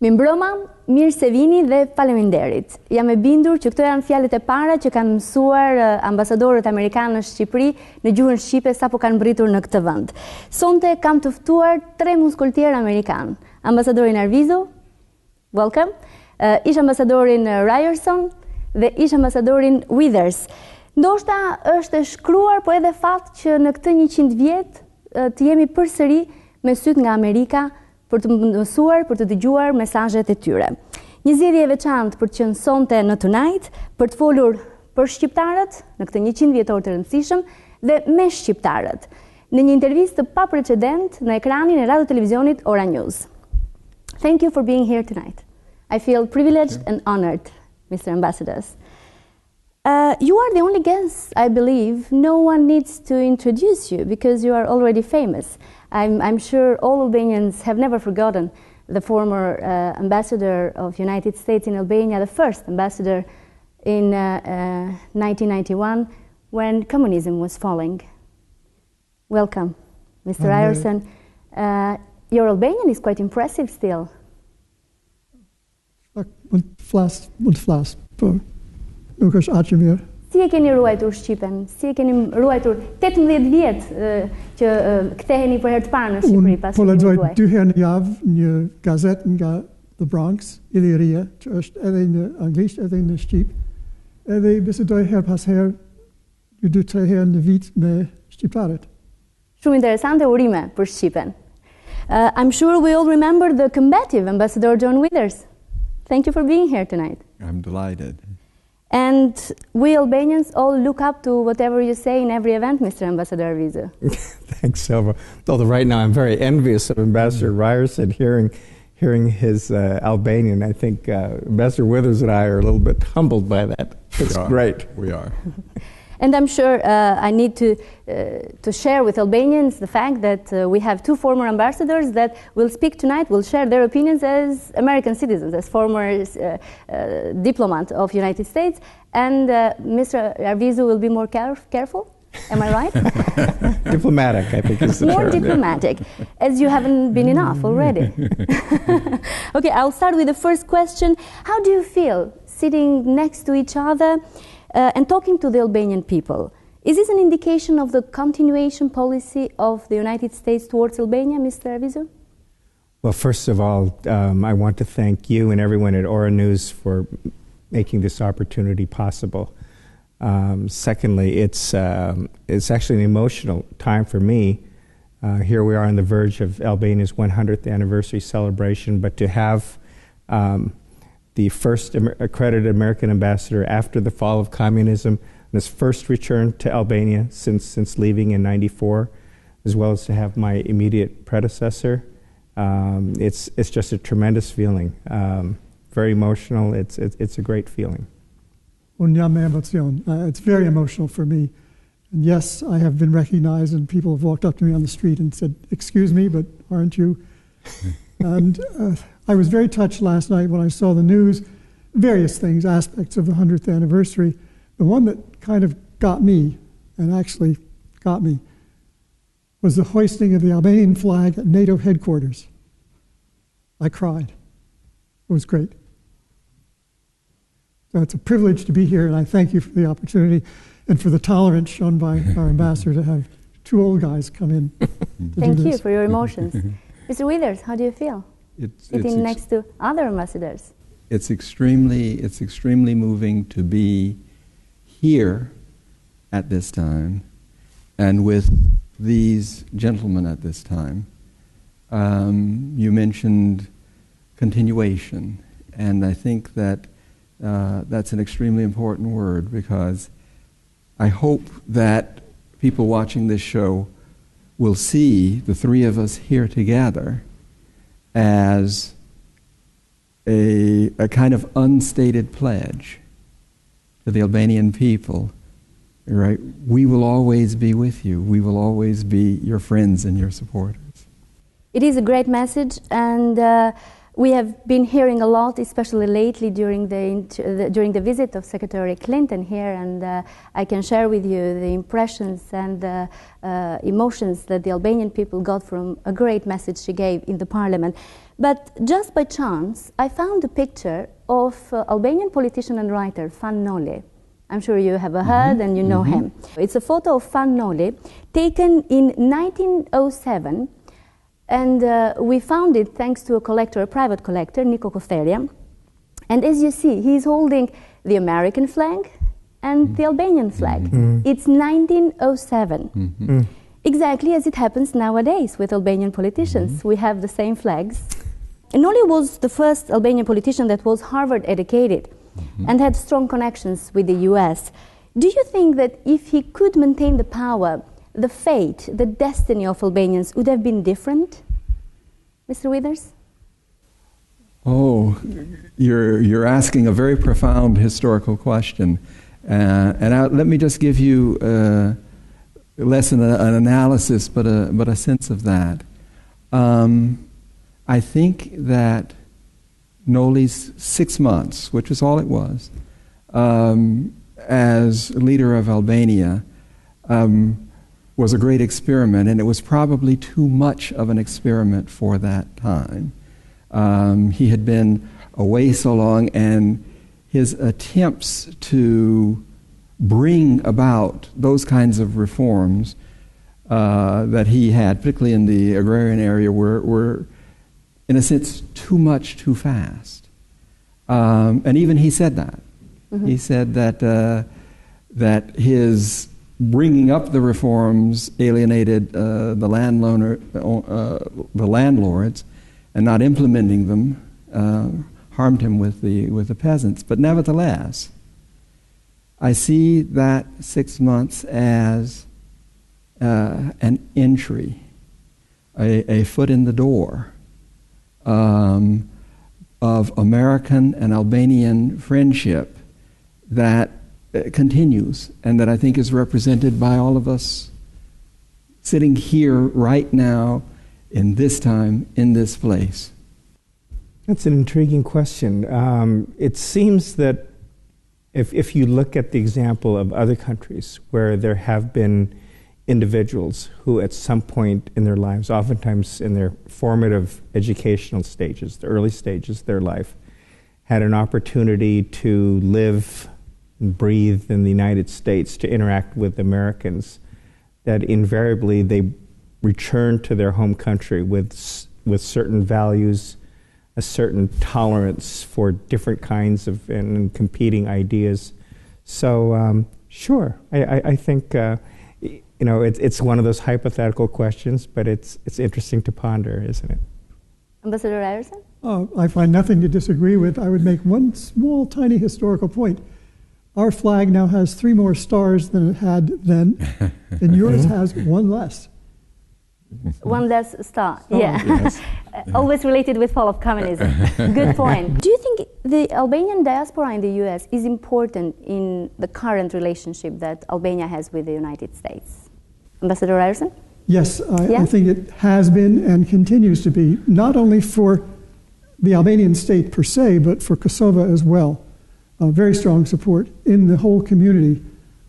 Mimbroma, mirë se vini dhe faleminderit. Jam e bindur që këto janë fjalët e para që kanë mësuar ambasadorët amerikanë në Shqipëri në gjuhën shqipe sapo kanë mbritur në këtë vend. Sonte kam të ftuar 3 muskultierë amerikanë. Ambasadorin Arvizu, welcome, ish ambasadorin Ryerson dhe ish ambasadorin Withers. Ndoshta është e shkruar po edhe fat që në këtë 100 vjet të jemi përsëri me syt nga Amerika për të mësuar, për të dëgjuar mesazhet e tyre. Një zgjedhje e veçantë për të qenë sonte në Tonight, për të folur për shqiptarët në këtë 100 vjetor të rëndësishëm dhe me shqiptarët, në një intervistë të paprecedent në ekranin e radio televizionit Ora News. Thank you for being here tonight. I feel privileged and honored, Mr. Ambassadors. You are the only guest, I believe. No one needs to introduce you because you are already famous. I'm sure all Albanians have never forgotten the former ambassador of United States in Albania, the first ambassador in 1991 when communism was falling. Welcome, Mr. Ryerson. Your Albanian is quite impressive still. Nuk është aq mirë. Si e keni ruajtur Shqipen? Si e keni ruajtur 18 vjet që ktheheni për herë të parë në Shqipëri pas po lexoj 2 herë në javë një gazetë nga The Bronx, Illyria, që është edhe në anglisht edhe në shqip. Edhe i bisedoj herë pas herë, 2-3 herë në vit me shqiptarët. Shumë interesante, urime për Shqipen. I'm sure we all remember the combative Ambassador John Withers. Thank you for being here tonight. I'm delighted. And we Albanians all look up to whatever you say in every event, Mr. Ambassador Arvizu. Thanks, Silva. Although right now I'm very envious of Ambassador Ryerson hearing his Albanian. I think Ambassador Withers and I are a little bit humbled by that. It's great. We are. And I'm sure I need to share with Albanians the fact that we have 2 former ambassadors that will speak tonight, will share their opinions as American citizens, as former diplomat of United States. And Mr. Arvizu will be more careful. Am I right? Diplomatic, I think is the more term. diplomatic, as you haven't been enough already. Okay, I'll start with the first question. How do you feel sitting next to each other and talking to the Albanian people? Is this an indication of the continuation policy of the United States towards Albania, Mr. Arvizu? Well, first of all, I want to thank you and everyone at Ora News for making this opportunity possible. Secondly, it's actually an emotional time for me. Here we are on the verge of Albania's 100th anniversary celebration, but to have the first accredited American ambassador after the fall of communism, and his first return to Albania since leaving in '94, as well as to have my immediate predecessor. It's just a tremendous feeling. Very emotional. It's a great feeling. It's very emotional for me. And yes, I have been recognized and people have walked up to me on the street and said, "Excuse me, but aren't you?" And I was very touched last night when I saw the news, various things, aspects of the 100th anniversary. The one that kind of got me, and actually got me, was the hoisting of the Albanian flag at NATO headquarters. I cried. It was great. So it's a privilege to be here, and I thank you for the opportunity and for the tolerance shown by our ambassador to have 2 old guys come in. Thank you for your emotions. Mr. Withers, how do you feel? Sitting next to other ambassadors. It's extremely moving to be here at this time and with these gentlemen at this time. You mentioned continuation, and I think that that's an extremely important word, because I hope that people watching this show will see the 3 of us here together as a kind of unstated pledge to the Albanian people right? We will always be with you. We will always be your friends and your supporters. It is a great message, and we have been hearing a lot, especially lately during the visit of Secretary Clinton here, and I can share with you the impressions and the emotions that the Albanian people got from a great message she gave in the parliament. But just by chance, I found a picture of Albanian politician and writer Fan Noli. I'm sure you have heard and you know him. It's a photo of Fan Noli taken in 1907. And we found it thanks to a collector, a private collector, Nico Kosteria. And as you see, he's holding the American flag and the Albanian flag. It's 1907. Exactly as it happens nowadays with Albanian politicians. We have the same flags. And Noli was the first Albanian politician that was Harvard educated and had strong connections with the US. Do you think that if he could maintain the power, the fate, the destiny of Albanians would have been different? Mr. Withers? Oh, you're asking a very profound historical question. Let me just give you less an analysis, but a sense of that. I think that Noli's 6 months, which is all it was, as leader of Albania, was a great experiment, and it was probably too much of an experiment for that time. He had been away so long, and his attempts to bring about those kinds of reforms that he had, particularly in the agrarian area, were in a sense, too much, too fast. And even he said that. He said that his bringing up the reforms alienated the landlords, and not implementing them harmed him with the peasants. But nevertheless, I see that 6 months as an entry, a foot in the door of American and Albanian friendship that continues, and that I think is represented by all of us sitting here right now, in this time, in this place. That's an intriguing question. It seems that if you look at the example of other countries where there have been individuals who at some point in their lives, oftentimes in their formative educational stages, the early stages of their life, had an opportunity to live and breathe in the United States, to interact with Americans, that invariably they return to their home country with certain values, a certain tolerance for different kinds of and competing ideas. So sure, I think it's one of those hypothetical questions, but it's interesting to ponder, isn't it? Ambassador Ryerson? I find nothing to disagree with. I would make one small, tiny historical point. Our flag now has 3 more stars than it had then, and yours has 1 less. 1 less star, yeah. Yes. Always related with fall of communism. Good point. Do you think the Albanian diaspora in the US is important in the current relationship that Albania has with the United States? Ambassador Ryerson? Yes, I think it has been and continues to be, not only for the Albanian state per se, but for Kosovo as well. Very strong support in the whole community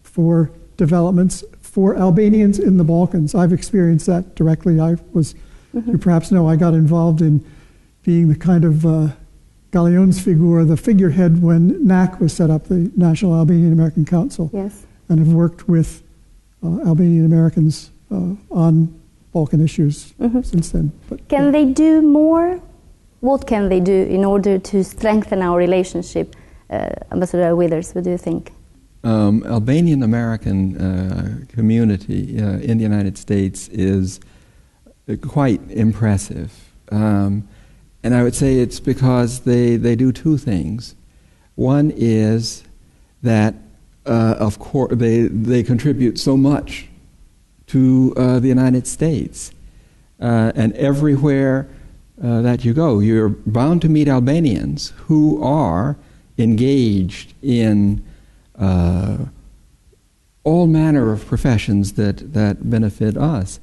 for developments for Albanians in the Balkans. I've experienced that directly. I was, you perhaps know, I got involved in being the kind of Galeonsfigur, the figurehead when NAC was set up, the National Albanian American Council. Yes. And have worked with Albanian Americans on Balkan issues since then. But, can they do more? What can they do in order to strengthen our relationship? Ambassador Withers, what do you think? Albanian American community in the United States is quite impressive. And I would say it's because they do 2 things. One is that, of course, they contribute so much to the United States. And everywhere that you go, you're bound to meet Albanians who are engaged in all manner of professions that benefit us.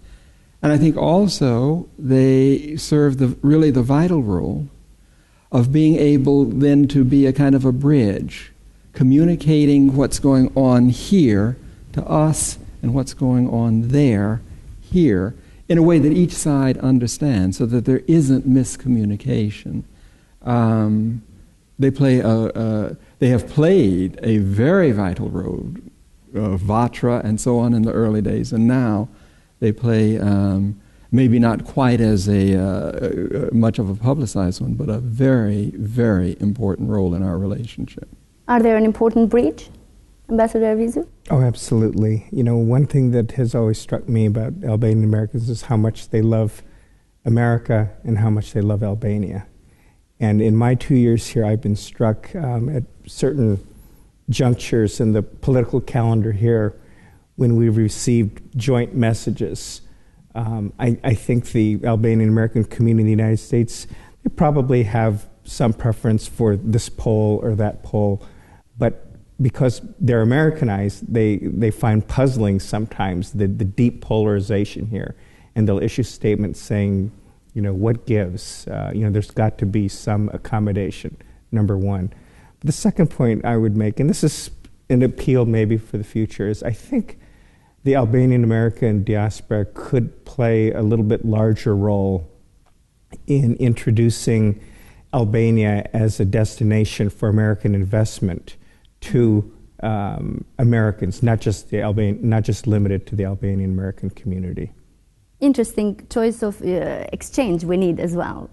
And I think also they serve really the vital role of being able then to be a kind of a bridge, communicating what's going on here to us and what's going on there, here, in a way that each side understands, so that there isn't miscommunication. They have played a very vital role, Vatra and so on in the early days, and now they play maybe not quite as much of a publicized one, but a very, very important role in our relationship. Are there an important bridge, Ambassador Arvizu? Oh, absolutely. You know, one thing that has always struck me about Albanian Americans is how much they love America and how much they love Albania. And in my 2 years here, I've been struck at certain junctures in the political calendar here when we've received joint messages. I think the Albanian American community in the United States, they probably have some preference for this pole or that pole, but because they're Americanized, they find puzzling sometimes the deep polarization here. And they'll issue statements saying, you know, what gives? There's got to be some accommodation, number one. But the second point I would make, and this is an appeal maybe for the future, is I think the Albanian American diaspora could play a little bit larger role in introducing Albania as a destination for American investment to Americans, not just limited to the Albanian American community. Interesting choice of exchange we need as well.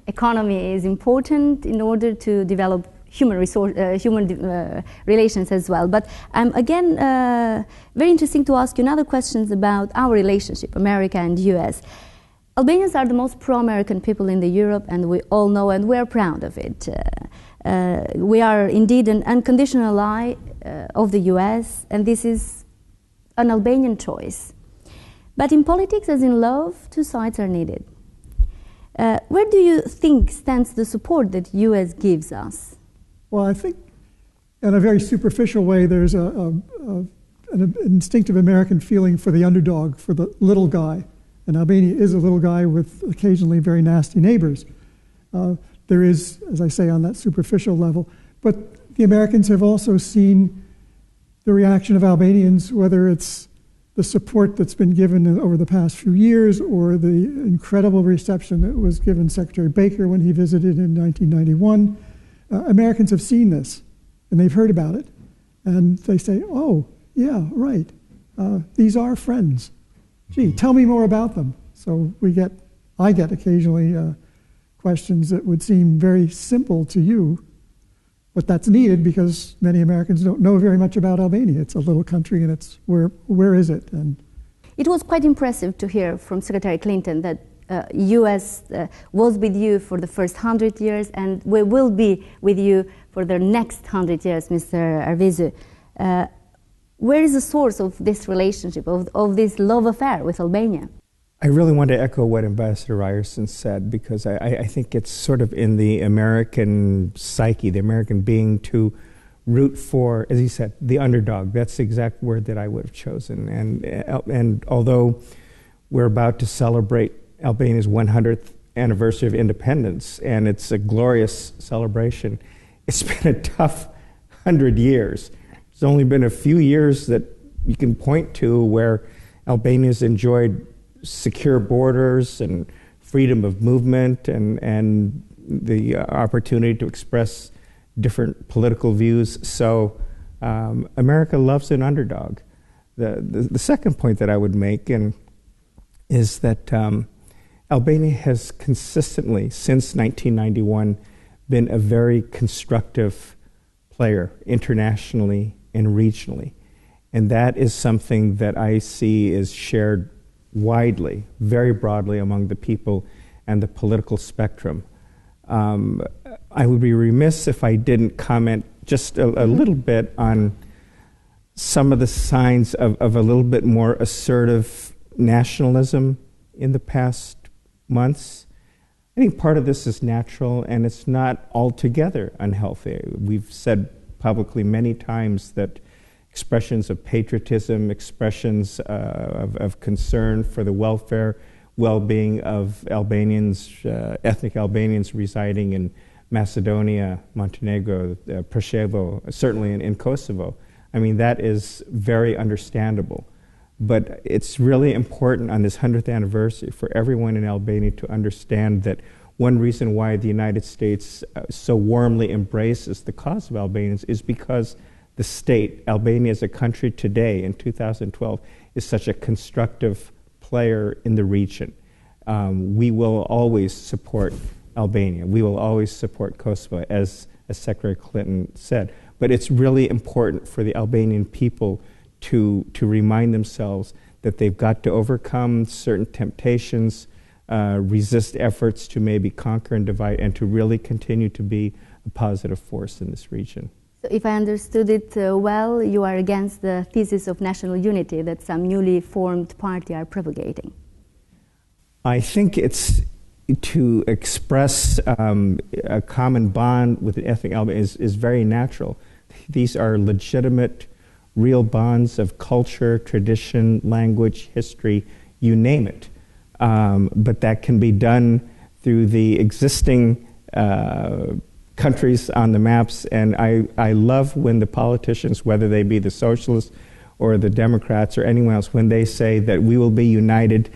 Economy is important in order to develop human relations as well. But again, very interesting to ask you another questions about our relationship, America and US. Albanians are the most pro-American people in Europe, and we all know, and we are proud of it. We are indeed an unconditional ally of the US, and this is an Albanian choice. But in politics, as in love, two sides are needed. Where do you think stands the support that US gives us? Well, I think in a very superficial way, there's an instinctive American feeling for the underdog, for the little guy. And Albania is a little guy with occasionally very nasty neighbors. There is, as I say, on that superficial level. But the Americans have also seen the reaction of Albanians, whether it's the support that's been given over the past few years or the incredible reception that was given Secretary Baker when he visited in 1991. Americans have seen this, and they've heard about it. And they say, oh, yeah, right, these are friends. Gee, tell me more about them. So I get occasionally questions that would seem very simple to you, but that's needed because many Americans don't know very much about Albania. It's a little country, and it's where is it? And it was quite impressive to hear from Secretary Clinton that U.S. Was with you for the first 100 years, and we will be with you for the next 100 years, Mr. Arvizu. Where is the source of this relationship, of this love affair with Albania? I really want to echo what Ambassador Ryerson said, because I think it's sort of in the American psyche, the American being, to root for, as he said, the underdog. That's the exact word that I would have chosen. And although we're about to celebrate Albania's 100th anniversary of independence, and it's a glorious celebration, it's been a tough 100 years. There's only been a few years that you can point to where Albania's enjoyed secure borders and freedom of movement and the opportunity to express different political views. So America loves an underdog. The second point that I would make is that Albania has consistently, since 1991, been a very constructive player internationally and regionally. And that is something that I see is shared widely, very broadly among the people and the political spectrum. I would be remiss if I didn't comment just a little bit on some of the signs of a little bit more assertive nationalism in the past months. I think part of this is natural, and it's not altogether unhealthy. We've said publicly many times that expressions of patriotism, expressions of concern for the welfare, well-being of Albanians, ethnic Albanians residing in Macedonia, Montenegro, Preševo, certainly in Kosovo. I mean, that is very understandable. But it's really important on this 100th anniversary for everyone in Albania to understand that one reason why the United States so warmly embraces the cause of Albanians is because the state, Albania as a country today in 2012, is such a constructive player in the region. We will always support Albania. We will always support Kosovo, as Secretary Clinton said. But it's really important for the Albanian people to remind themselves that they've got to overcome certain temptations, resist efforts to maybe conquer and divide, and to really continue to be a positive force in this region. So if I understood it well, you are against the thesis of national unity that some newly formed party are propagating. I think it's to express a common bond with the ethnic Albanians is very natural. These are legitimate, real bonds of culture, tradition, language, history, you name it. But that can be done through the existing countries on the maps, and I love when the politicians, whether they be the socialists or the Democrats or anyone else, when they say that we will be united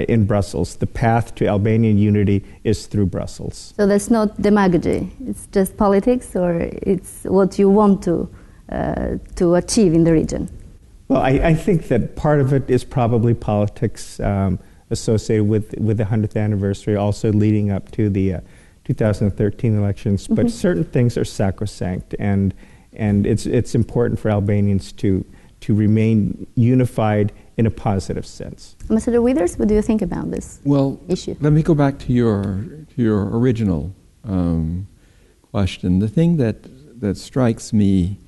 in Brussels. The path to Albanian unity is through Brussels. So that's not demagogy, it's just politics, or it's what you want to achieve in the region? Well, I think that part of it is probably politics associated with the 100th anniversary, also leading up to the 2013 elections. But certain things are sacrosanct, and it's important for Albanians to remain unified in a positive sense. Ambassador Withers, what do you think about this issue? Let me go back to your original question. The thing that strikes me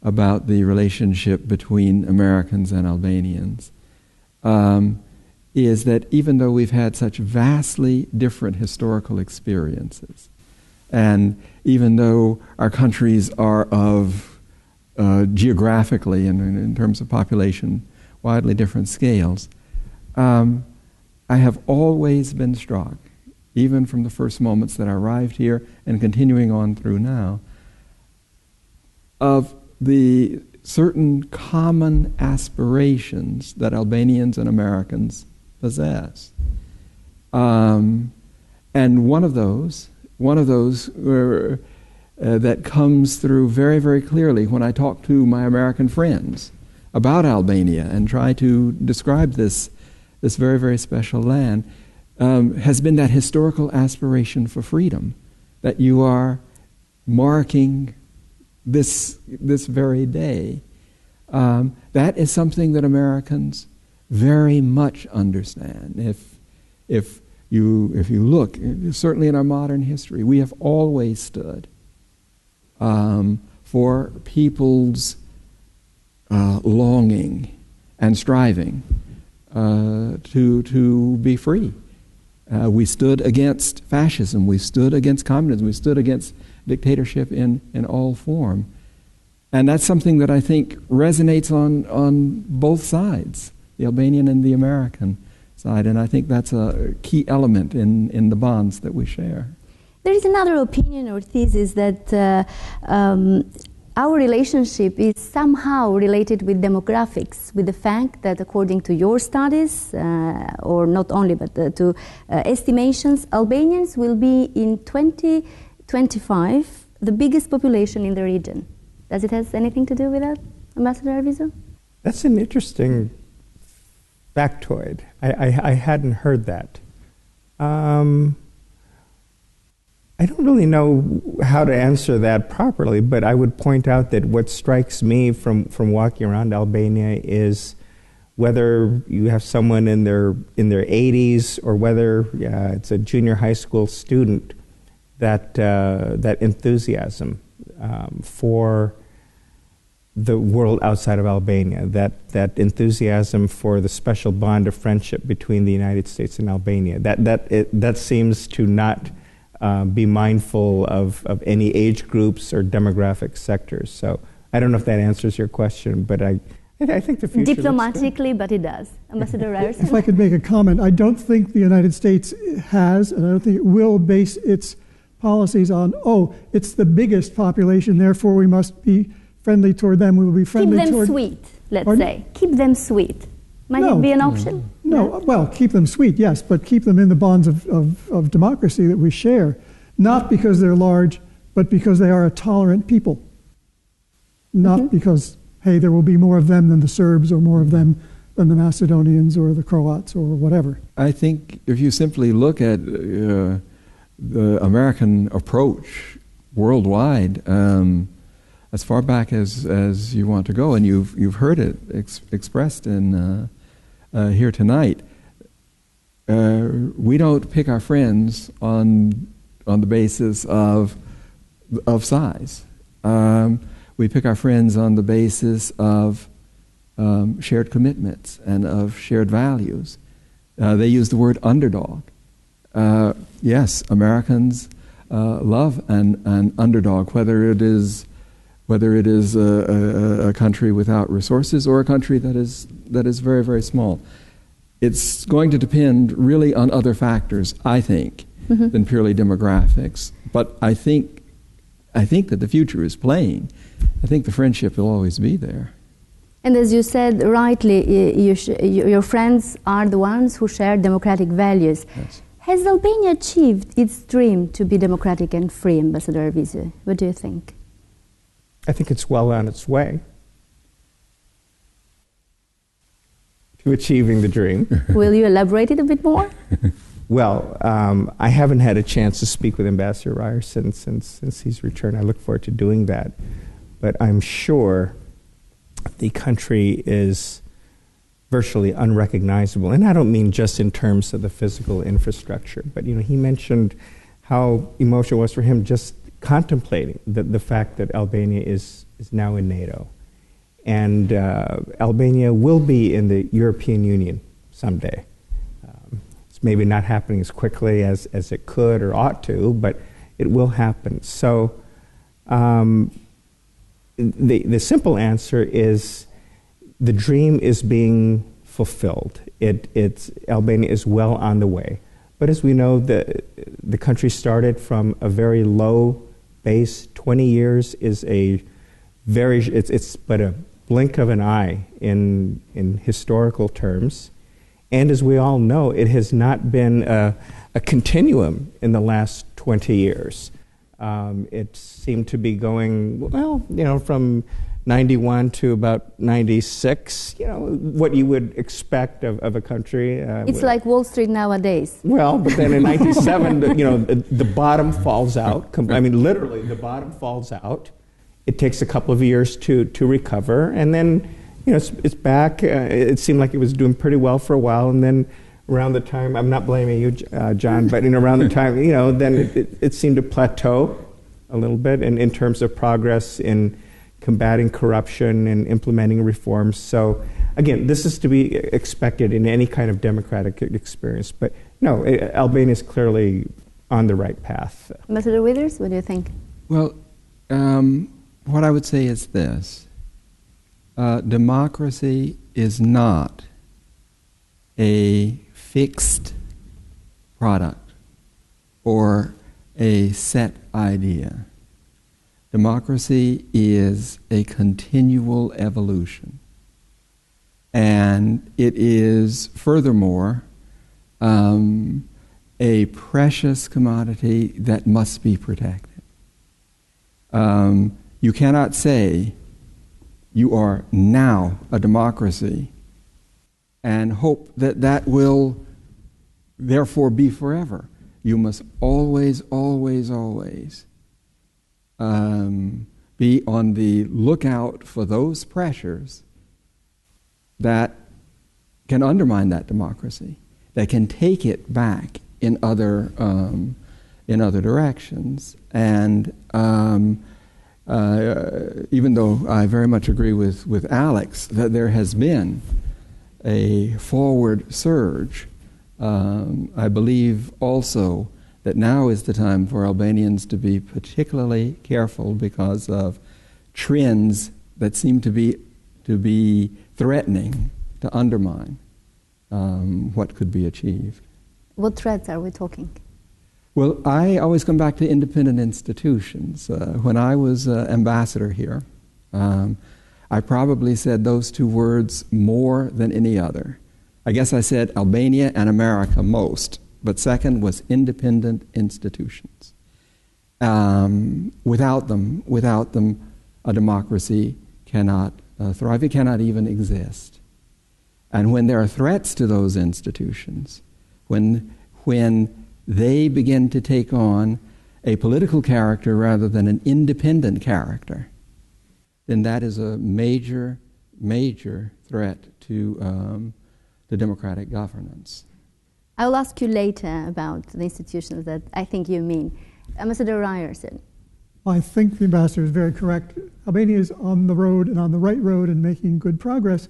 about the relationship between Americans and Albanians is that even though we've had such vastly different historical experiences, and even though our countries are of geographically and in terms of population widely different scales, I have always been struck, even from the first moments that I arrived here and continuing on through now, of the certain common aspirations that Albanians and Americans possess. And one of those that comes through very, very clearly when I talk to my American friends about Albania and try to describe this very, very special land, has been that historical aspiration for freedom that you are marking this very day. That is something that Americans very much understand. If you look, certainly in our modern history, we have always stood for people's longing and striving to be free. We stood against fascism, we stood against communism, we stood against dictatorship in all form. And that's something that I think resonates on both sides, the Albanian and the American side, and I think that's a key element in the bonds that we share. There is another opinion or thesis that our relationship is somehow related with demographics, with the fact that according to your studies, or not only, but to estimations, Albanians will be in 2025 the biggest population in the region. Does it have anything to do with that, Ambassador Arvizo? That's an interesting factoid. I hadn't heard that. I don't really know how to answer that properly, but I would point out that what strikes me from walking around Albania is whether you have someone in their 80s or whether it's a junior high school student, that enthusiasm for the world outside of Albania, that enthusiasm for the special bond of friendship between the United States and Albania, that seems to not be mindful of any age groups or demographic sectors. So I don't know if that answers your question, but I think the future Diplomatically, but it does. Ambassador Ryerson? If I could make a comment, I don't think the United States has, and I don't think it will base its policies on, it's the biggest population, therefore we must be friendly toward them, we will be friendly toward... Keep them sweet, let's Pardon? say. Keep them sweet. Might it be an option? No, well, keep them sweet, yes, but keep them in the bonds of democracy that we share, not because they're large, but because they are a tolerant people. Not because, hey, there will be more of them than the Serbs or more of them than the Macedonians or the Croats or whatever. I think if you simply look at the American approach worldwide, as far back as you want to go, and you've heard it expressed in here tonight, we don't pick our friends on the basis of size. We pick our friends on the basis of shared commitments and of shared values. They use the word underdog. Yes, Americans love an underdog, whether it is a country without resources or a country that is very, very small. It's going to depend really on other factors, I think, than purely demographics. But I think that the future is plain. I think the friendship will always be there. And as you said rightly, your friends are the ones who share democratic values. Yes. Has Albania achieved its dream to be democratic and free, Ambassador Arvizu? What do you think? I think it's well on its way to achieving the dream. Will you elaborate it a bit more? Well, I haven't had a chance to speak with Ambassador Ryerson since he's returned. I look forward to doing that. But I'm sure the country is virtually unrecognizable. And I don't mean just in terms of the physical infrastructure, but he mentioned how emotional it was for him just contemplating the fact that Albania is now in NATO. And Albania will be in the European Union someday. It's maybe not happening as quickly as it could or ought to, but it will happen. So the simple answer is the dream is being fulfilled. Albania is well on the way. But as we know, the country started from a very low base. 20 years is it's but a blink of an eye in historical terms. And as we all know, it has not been a continuum in the last 20 years. It seemed to be going, from 91 to about 96, what you would expect of a country. It's like Wall Street nowadays. Well, but then in 97, the bottom falls out. I mean, literally, the bottom falls out. It takes a couple of years to recover, and then, it's back. It seemed like it was doing pretty well for a while, and then around the time, I'm not blaming you, John, but around the time, then it seemed to plateau a little bit in terms of progress in combating corruption and implementing reforms. So, again, this is to be expected in any kind of democratic experience. But no, Albania is clearly on the right path. Ambassador Withers, what do you think? Well, what I would say is this. Democracy is not a fixed product or a set idea. Democracy is a continual evolution. And it is, furthermore, a precious commodity that must be protected. You cannot say you are now a democracy and hope that that will therefore be forever. You must always, always, always be on the lookout for those pressures that can undermine that democracy, that can take it back in other directions. And even though I very much agree with Alex that there has been a forward surge, I believe also that now is the time for Albanians to be particularly careful because of trends that seem to be threatening to undermine what could be achieved. What threats are we talking? Well, I always come back to independent institutions. When I was ambassador here, I probably said those two words more than any other. I guess I said Albania and America most, but second was independent institutions. Without them, a democracy cannot thrive. It cannot even exist. And when there are threats to those institutions, when they begin to take on a political character rather than an independent character, then that is a major, major threat to democratic governance. I will ask you later about the institutions that I think you mean. Ambassador Ryerson. I think the ambassador is very correct. Albania is on the road and on the right road and making good progress,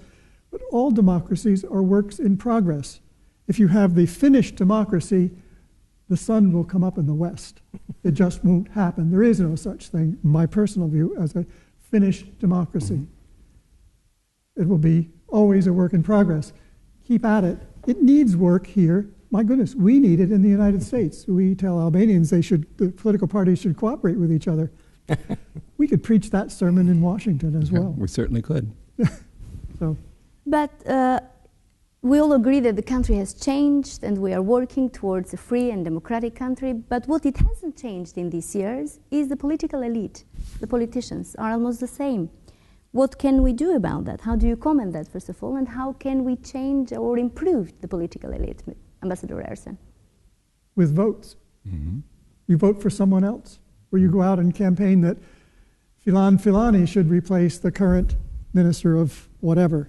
but all democracies are works in progress. If you have the finished democracy, the sun will come up in the west. It just won't happen. There is no such thing, in my personal view, as a finished democracy. It will be always a work in progress. Keep at it. It needs work here. My goodness, we need it in the United States. We tell Albanians the political parties should cooperate with each other. We could preach that sermon in Washington as well. We certainly could. But we all agree that the country has changed and we are working towards a free and democratic country. But what it hasn't changed in these years is the political elite. The politicians are almost the same. What can we do about that? How do you comment that, first of all? And how can we change or improve the political elite, Ambassador Ryerson? With votes. Mm-hmm. You vote for someone else. Or you go out and campaign that Filan Filani should replace the current minister of whatever.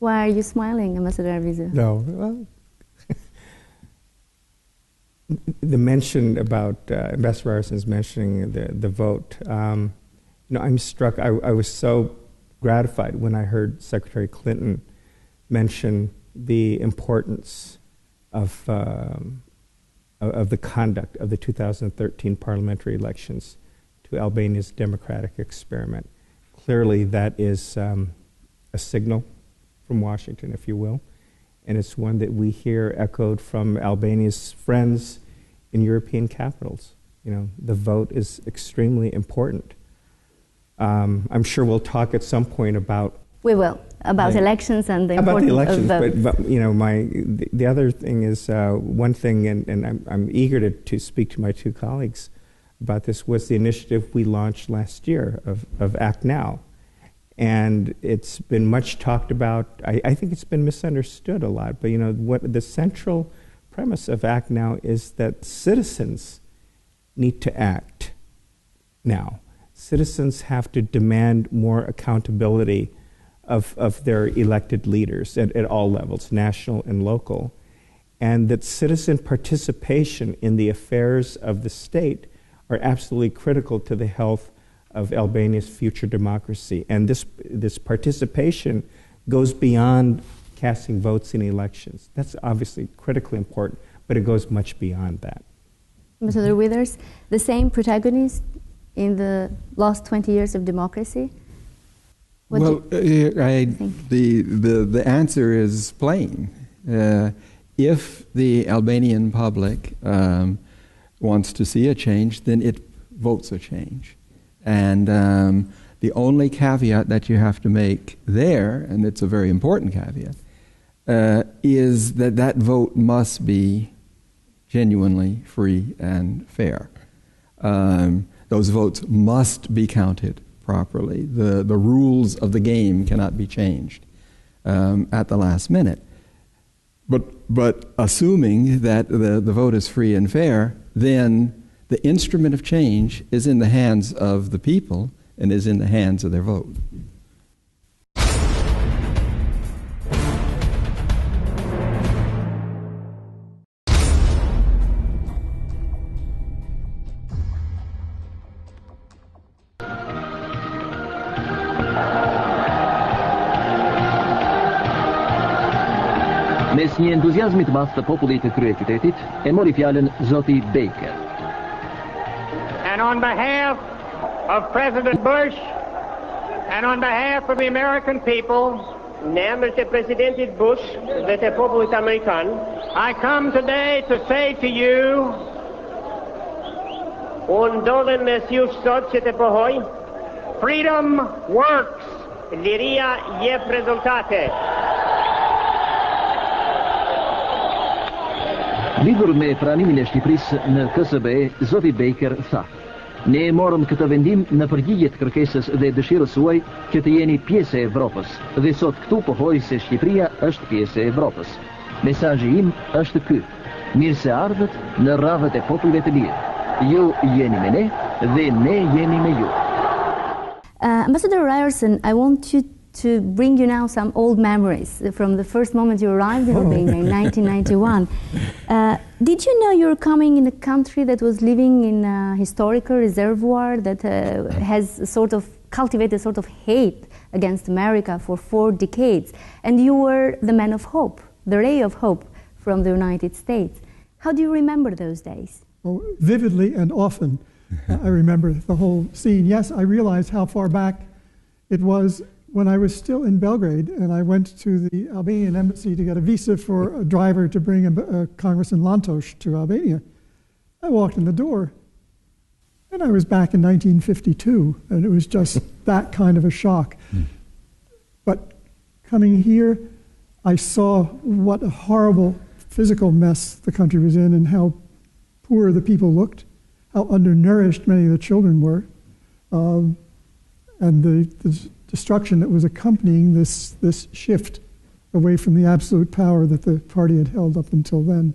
Why are you smiling, Ambassador Arvizu? No, well, the mention about Ambassador Ryerson's mentioning the vote. I'm struck. I was so gratified when I heard Secretary Clinton mention the importance of the conduct of the 2013 parliamentary elections to Albania's democratic experiment. Clearly, that is a signal from Washington, if you will, and it's one that we hear echoed from Albania's friends in European capitals. The vote is extremely important. I'm sure we'll talk at some point about... We will, about elections and the importance of votes. But the other thing is, one thing, and I'm eager to speak to my two colleagues about this, was the initiative we launched last year of Act Now. And it's been much talked about. I think it's been misunderstood a lot. But what the central premise of Act Now is that citizens need to act now. Citizens have to demand more accountability of their elected leaders at all levels, national and local. And that citizen participation in the affairs of the state are absolutely critical to the health of Albania's future democracy. And this participation goes beyond casting votes in elections. That's obviously critically important, but it goes much beyond that. Ambassador Withers, the same protagonist in the last 20 years of democracy? The answer is plain. If the Albanian public wants to see a change, then it votes a change. And the only caveat that you have to make there, and it's a very important caveat, is that vote must be genuinely free and fair. Those votes must be counted properly. The rules of the game cannot be changed at the last minute. But assuming that the vote is free and fair, then the instrument of change is in the hands of the people and is in the hands of their vote. Mes një entuziazmit madh të popullit të kryeqytetit, e mori fjalën zoti Baker. And on behalf of President Bush And on behalf of the American people, namens de president Bush, de populul american, I come today to say to you, undolem mesiu sot që të pohoj, freedom works. liria jep rezultate. Lidhur me pranimin e Shqipërisë në KSB, zoti Baker tha: "Ne e morëm këtë vendim në përgjigje të kërkesës dhe dëshirës suaj që të jeni pjesë e Evropës, dhe sot këtu pohoj se Shqipëria është pjesë e Evropës. Mesazhi im është ky: mirëseardhët në radhët e popujve të lirë. Ju jeni me ne dhe ne jemi me ju." Ambassador Ryerson, I want you to bring you now some old memories from the first moment you arrived in Albania in 1991. Did you know you were coming in a country that was living in a historical reservoir that has cultivated a sort of hate against America for 4 decades, and you were the man of hope, the ray of hope from the United States. How do you remember those days? Oh, vividly and often. I remember the whole scene. Yes, I realized how far back it was when I was still in Belgrade, and I went to the Albanian embassy to get a visa for a driver to bring Congressman Lantos to Albania. I walked in the door, and I was back in 1952, and it was just that kind of a shock. But coming here, I saw what a horrible physical mess the country was in and how poor the people looked, how undernourished many of the children were, and the destruction that was accompanying this shift away from the absolute power that the party had held up until then.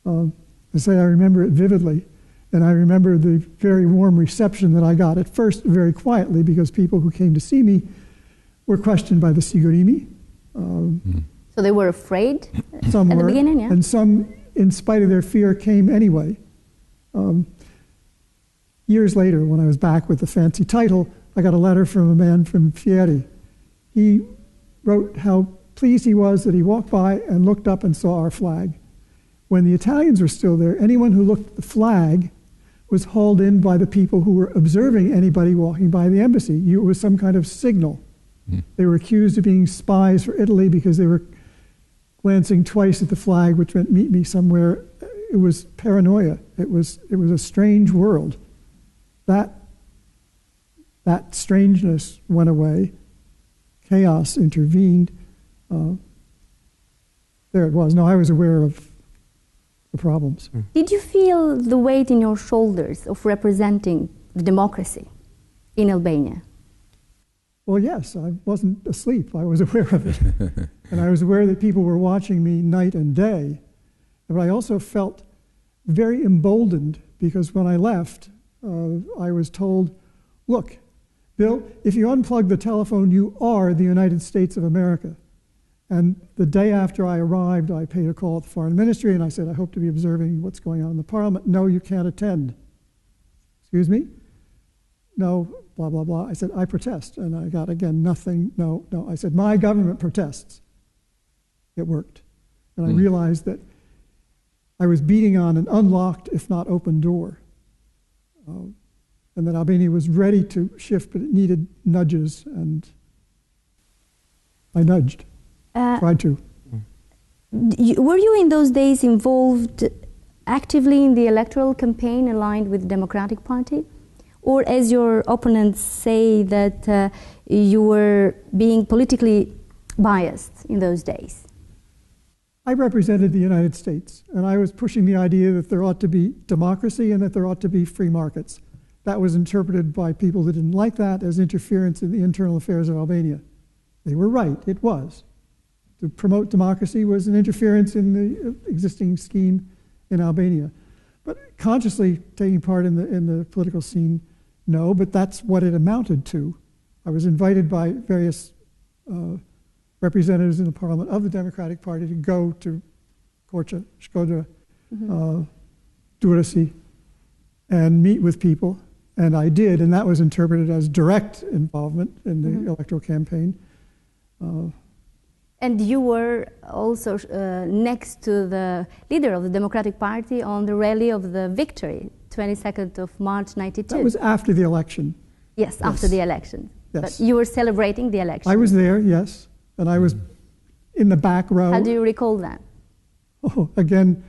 I say I remember it vividly, and I remember the very warm reception that I got, at first very quietly, because people who came to see me were questioned by the Sigurimi. So they were afraid some at were, the beginning, yeah? And some, in spite of their fear, came anyway. Years later, when I was back with the fancy title, I got a letter from a man from Fieri. He wrote how pleased he was that he walked by and looked up and saw our flag. When the Italians were still there, anyone who looked at the flag was hauled in by the people who were observing anybody walking by the embassy. It was some kind of signal. They were accused of being spies for Italy because they were glancing twice at the flag, which meant meet me somewhere. It was paranoia. It was a strange world. That strangeness went away. Chaos intervened. There it was. No, I was aware of the problems. Did you feel the weight in your shoulders of representing the democracy in Albania? Well, yes, I wasn't asleep. I was aware of it. And I was aware that people were watching me night and day. But I also felt very emboldened because when I left, I was told, look, Bill, if you unplug the telephone, you are the United States of America. And the day after I arrived, I paid a call at the Foreign Ministry, and I said, I hope to be observing what's going on in the Parliament. No, you can't attend. Excuse me? No, blah, blah, blah. I said, I protest. And I got, again, nothing. No. I said, my government protests. It worked. And I realized that I was beating on an unlocked, if not open door. And that Albania was ready to shift, but it needed nudges, and I nudged, tried to. Were you in those days involved actively in the electoral campaign aligned with the Democratic Party? Or as your opponents say that you were being politically biased in those days? I represented the United States, and I was pushing the idea that there ought to be democracy and that there ought to be free markets. That was interpreted by people that didn't like that as interference in the internal affairs of Albania. They were right, it was. To promote democracy was an interference in the existing scheme in Albania. But consciously taking part in the political scene, no, but that's what it amounted to. I was invited by various representatives in the parliament of the Democratic Party to go to Korça, Shkodra, Durrësi, and meet with people. And I did, and that was interpreted as direct involvement in the electoral campaign. And you were also next to the leader of the Democratic Party on the rally of the victory, 22nd of March, 92. That was after the election. Yes, after the election. Yes. But you were celebrating the election. I was there, yes, and I was in the back row. How do you recall that? Oh, again,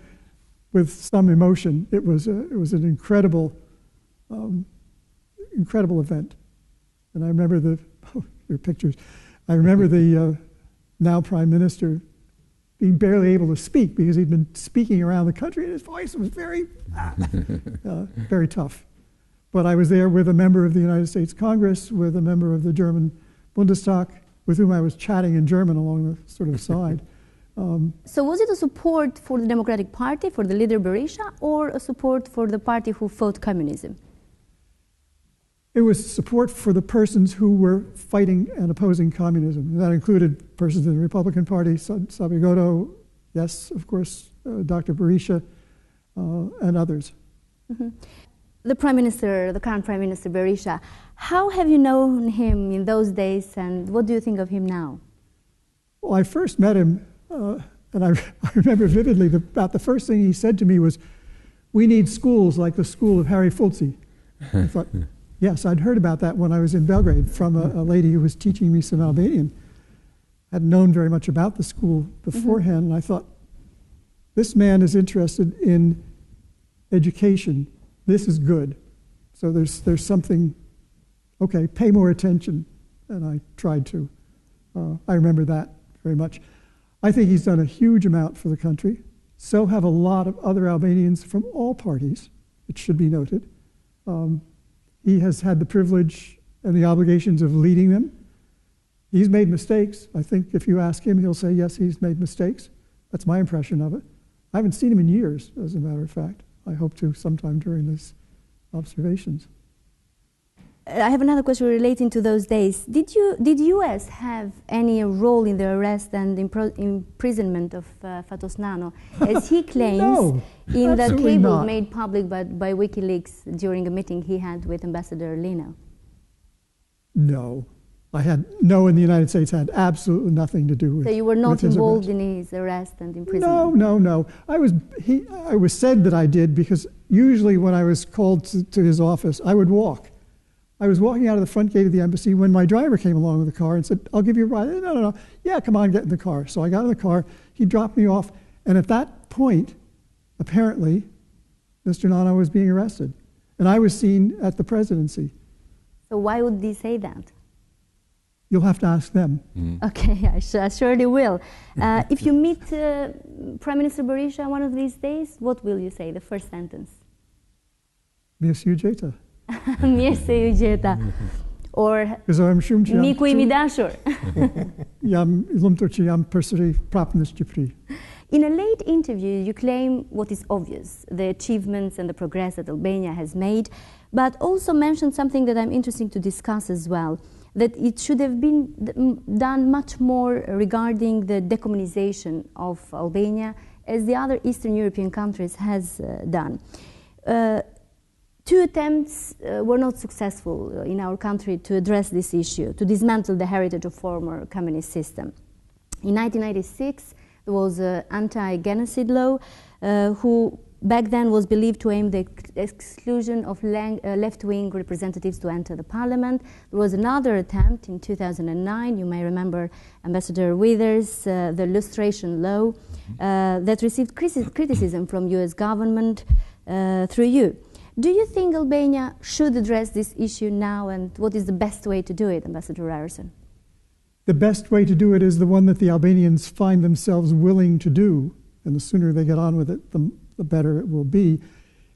with some emotion. It was an incredible event, and I remember your pictures. I remember the now Prime Minister being barely able to speak because he'd been speaking around the country, and his voice was very very tough. But I was there with a member of the United States Congress, with a member of the German Bundestag, with whom I was chatting in German along the sort of side. So was it a support for the Democratic Party, for the leader Berisha, or a support for the party who fought communism? It was support for the persons who were fighting and opposing communism. And that included persons in the Republican Party, Sabigoto, yes, of course, Dr. Berisha, and others. Mm-hmm. The current Prime Minister Berisha, how have you known him in those days, and what do you think of him now? Well, I first met him, and I remember vividly about the first thing he said to me was, "We need schools like the school of Harry Fulci." I thought, yes, I'd heard about that when I was in Belgrade from a lady who was teaching me some Albanian. I hadn't known very much about the school beforehand, and I thought, this man is interested in education. This is good. So there's something, okay, pay more attention. And I tried to. I remember that very much. I think he's done a huge amount for the country. So have a lot of other Albanians from all parties, it should be noted. He has had the privilege and the obligations of leading them. He's made mistakes. I think if you ask him, he'll say, yes, he's made mistakes. That's my impression of it. I haven't seen him in years, as a matter of fact. I hope to sometime during these observations. I have another question relating to those days. Did U.S. have any role in the arrest and imprisonment of Fatos Nano, as he claims No, in the absolutely cable not. made public by WikiLeaks during a meeting he had with Ambassador Lino? No. No in the United States had absolutely nothing to do with. So you were not involved arrest. in his arrest and imprisonment? No. I was said that I did because usually when I was called to his office, I would walk. I was walking out of the front gate of the embassy when my driver came along with the car and said, "I'll give you a ride." No. Yeah, come on, get in the car. So I got in the car. He dropped me off, and at that point, apparently, Mr. Nano was being arrested, and I was seen at the presidency. So why would he say that? You'll have to ask them. Okay, I surely will. If you meet Prime Minister Berisha one of these days, what will you say, the first sentence? Mirë Gjeta. Mirë se ju gjeta. Or Miku im I dashur. Jam I lumtur që jam përsëri prapë në Shqipëri. In a late interview, you claim what is obvious, the achievements and the progress that Albania has made, but also mentioned something that I'm interested to discuss as well, that it should have been done much more regarding the decommunization of Albania, as the other Eastern European countries has done. Two attempts were not successful in our country to address this issue, to dismantle the heritage of former communist system. In 1996, there was an anti-genocide law who back then was believed to aim the exclusion of left-wing representatives to enter the parliament. There was another attempt in 2009, you may remember Ambassador Withers, the lustration law, that received criticism from US government through you. Do you think Albania should address this issue now, and what is the best way to do it, Ambassador Ryerson? The best way to do it is the one that the Albanians find themselves willing to do, and the sooner they get on with it, the better it will be.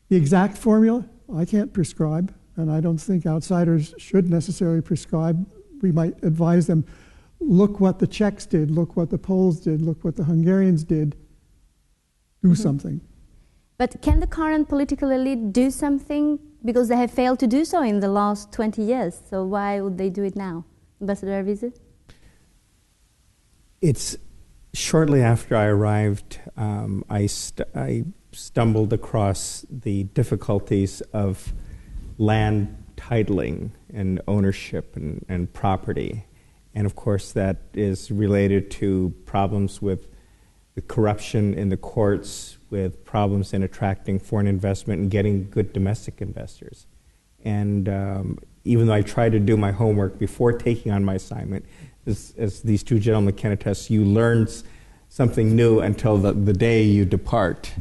The exact formula, I can't prescribe, and I don't think outsiders should necessarily prescribe. We might advise them, look what the Czechs did, look what the Poles did, look what the Hungarians did, do something. But can the current political elite do something? Because they have failed to do so in the last 20 years, so why would they do it now? Ambassador Arvizu? It's shortly after I arrived, I stumbled across the difficulties of land titling and ownership and property. And of course that is related to problems with the corruption in the courts, with problems in attracting foreign investment and getting good domestic investors. And even though I tried to do my homework before taking on my assignment, as these two gentlemen can attest, you learn something new until the day you depart.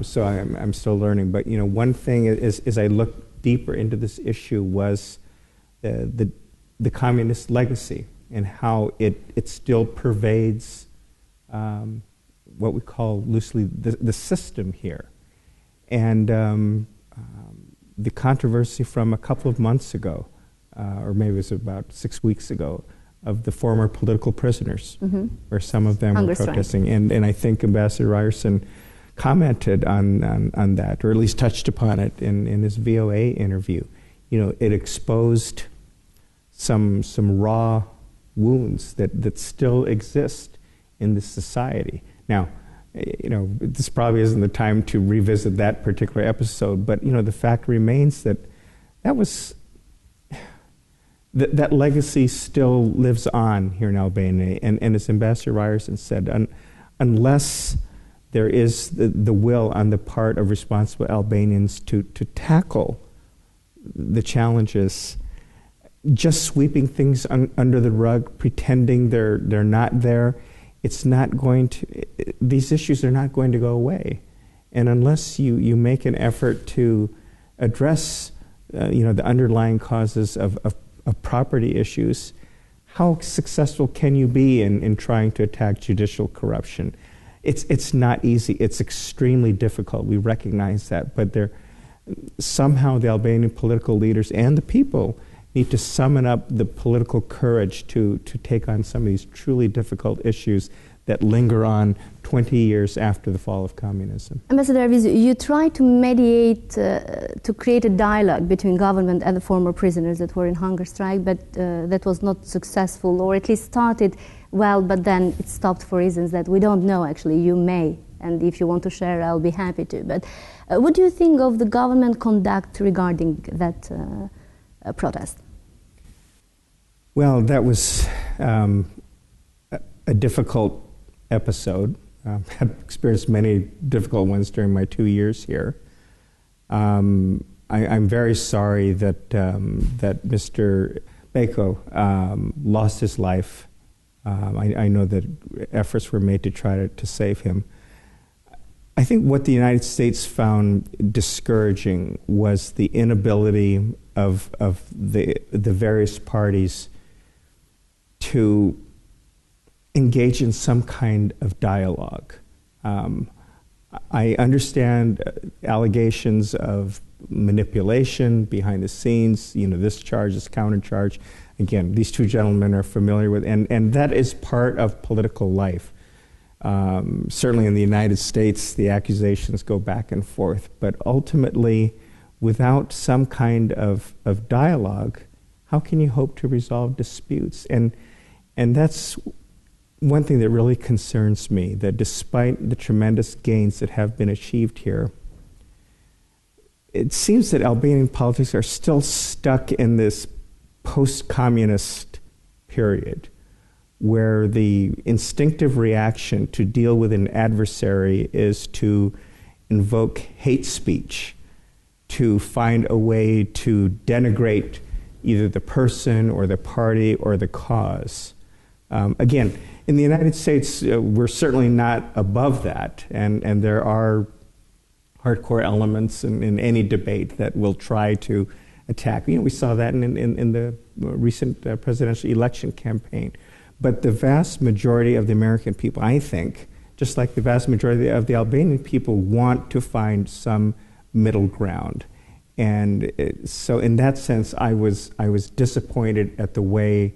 So I'm still learning. But one thing as I looked deeper into this issue was the communist legacy and how it still pervades what we call loosely the system here. And the controversy from a couple of months ago, or maybe it was about 6 weeks ago, of the former political prisoners, where some of them were protesting. And I think Ambassador Ryerson commented on that, or at least touched upon it in his VOA interview. It exposed some raw wounds that still exist in this society. Now, this probably isn't the time to revisit that particular episode, but the fact remains that that legacy still lives on here in Albania. And as Ambassador Ryerson said, unless there is the will on the part of responsible Albanians to tackle the challenges, just sweeping things under the rug, pretending they're not there, these issues are not going to go away. And unless you make an effort to address the underlying causes of property issues, how successful can you be in trying to attack judicial corruption? It's not easy. It's extremely difficult. We recognize that. But somehow the Albanian political leaders and the people need to summon up the political courage to take on some of these truly difficult issues that linger on 20 years after the fall of communism. Ambassador Arvizu, you tried to mediate, to create a dialogue between government and the former prisoners that were in hunger strike, but that was not successful, or at least started well, but then it stopped for reasons that we don't know, actually. You may, and if you want to share, I'll be happy to. But what do you think of the government conduct regarding that protest? Well, that was a difficult episode. I've experienced many difficult ones during my 2 years here. I'm very sorry that Mr. Beko lost his life. I know that efforts were made to try to save him. I think what the United States found discouraging was the inability of the various parties to engage in some kind of dialogue. I understand allegations of manipulation behind the scenes, this charge, this counter charge. Again, these two gentlemen are familiar with, and that is part of political life. Certainly in the United States, the accusations go back and forth, but ultimately, without some kind of dialogue, how can you hope to resolve disputes? And that's one thing that really concerns me, that despite the tremendous gains that have been achieved here, it seems that Albanian politics are still stuck in this post-communist period where the instinctive reaction to deal with an adversary is to invoke hate speech, to find a way to denigrate either the person or the party or the cause. Again, in the United States, we're certainly not above that, and there are hardcore elements in any debate that will try to attack. We saw that in the recent presidential election campaign. But the vast majority of the American people, I think, just like the vast majority of the Albanian people, want to find some middle ground. And so in that sense, I was disappointed at the way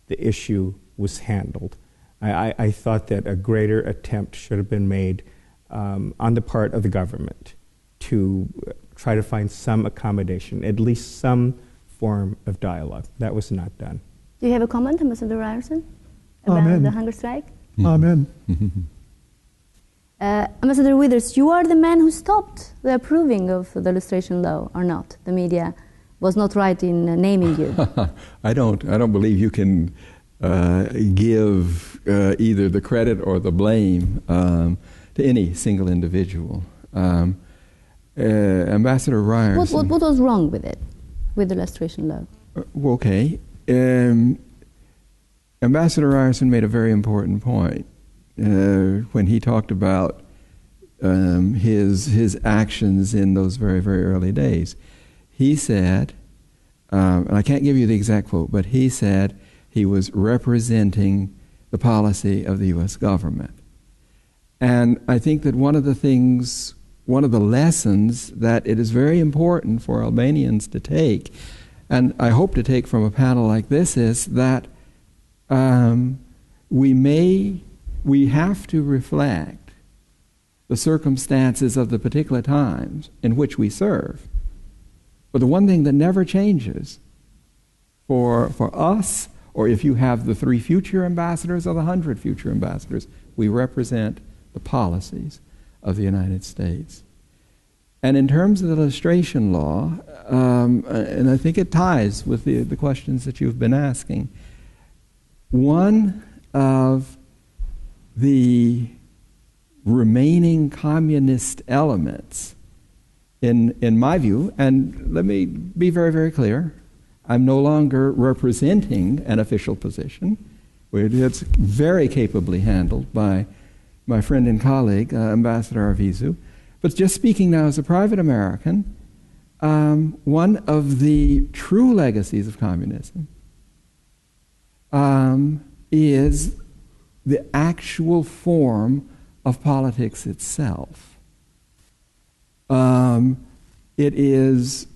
the issue was handled. I thought that a greater attempt should have been made on the part of the government to try to find some accommodation, at least some form of dialogue. That was not done. Do you have a comment, Ambassador Ryerson, about Amen. the hunger strike? Amen. Ambassador Withers, you are the man who stopped the approving of the illustration law, or not? The media was not right in naming you. I don't believe you can give either the credit or the blame to any single individual. Ambassador Ryerson. What was wrong with it, with the illustration law? Okay. Ambassador Ryerson made a very important point when he talked about his actions in those very, very early days. He said, and I can't give you the exact quote, but he said he was representing the policy of the U.S. government. And I think that one of the lessons that it is very important for Albanians to take, and I hope to take from a panel like this, is that we have to reflect the circumstances of the particular times in which we serve. But the one thing that never changes for us, or if you have the 3 future ambassadors or the 100 future ambassadors, we represent the policies of the United States. And in terms of the illustration law, and I think it ties with the questions that you've been asking, one of the remaining communist elements, in my view, and let me be very, very clear, I'm no longer representing an official position. It's very capably handled by my friend and colleague, Ambassador Arvizu. But just speaking now as a private American, one of the true legacies of communism is the actual form of politics itself. It is,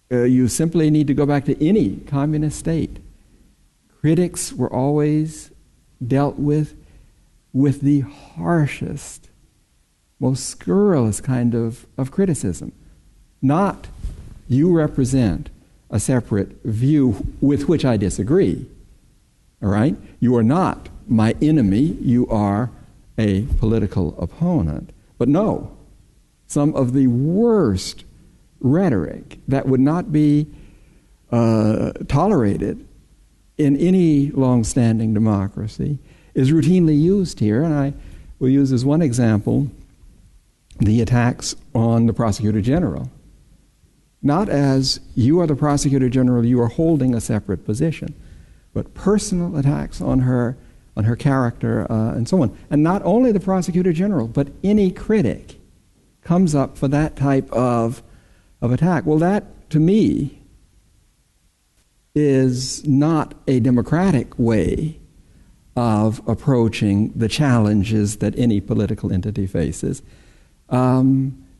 you simply need to go back to any communist state. Critics were always dealt with the harshest, most scurrilous kind of criticism. Not, you represent a separate view with which I disagree. All right? You are not my enemy, you are a political opponent. But no, some of the worst rhetoric that would not be tolerated in any long-standing democracy is routinely used here, and I will use as one example the attacks on the Prosecutor General. Not as you are the Prosecutor General, you are holding a separate position, but personal attacks on her character and so on. And not only the Prosecutor General, but any critic comes up for that type of attack. Well, that, to me, is not a democratic way of approaching the challenges that any political entity faces.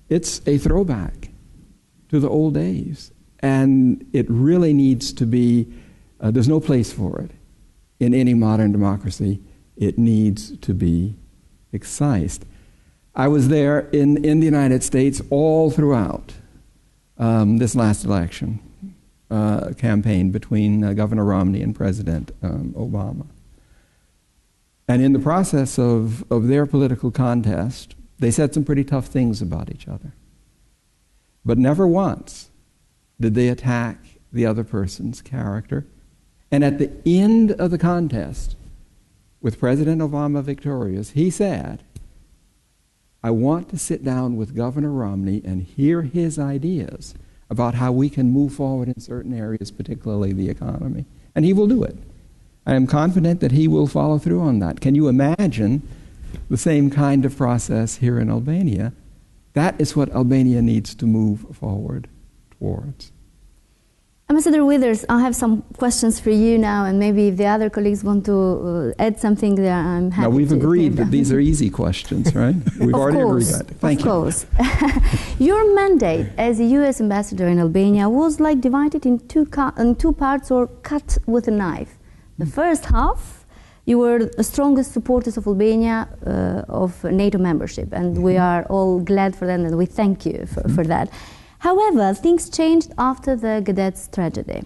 It's a throwback to the old days, and it really needs to be, there's no place for it in any modern democracy. It needs to be excised. I was there in the United States all throughout this last election campaign between Governor Romney and President Obama. And in the process of their political contest, they said some pretty tough things about each other. But never once did they attack the other person's character. And at the end of the contest, with President Obama victorious, he said, I want to sit down with Governor Romney and hear his ideas about how we can move forward in certain areas, particularly the economy. And he will do it. I am confident that he will follow through on that. Can you imagine the same kind of process here in Albania? That is what Albania needs to move forward towards. Ambassador Withers, I have some questions for you now, and maybe if the other colleagues want to add something there, I'm happy to. Now, we've agreed that these are easy questions, right? We've already agreed that. Thank you. Of course. Your mandate as a U.S. ambassador in Albania was like divided in two parts, or cut with a knife. The first half, you were the strongest supporters of Albania of NATO membership, and we are all glad for that, and we thank you for that. However, things changed after the Gadets tragedy.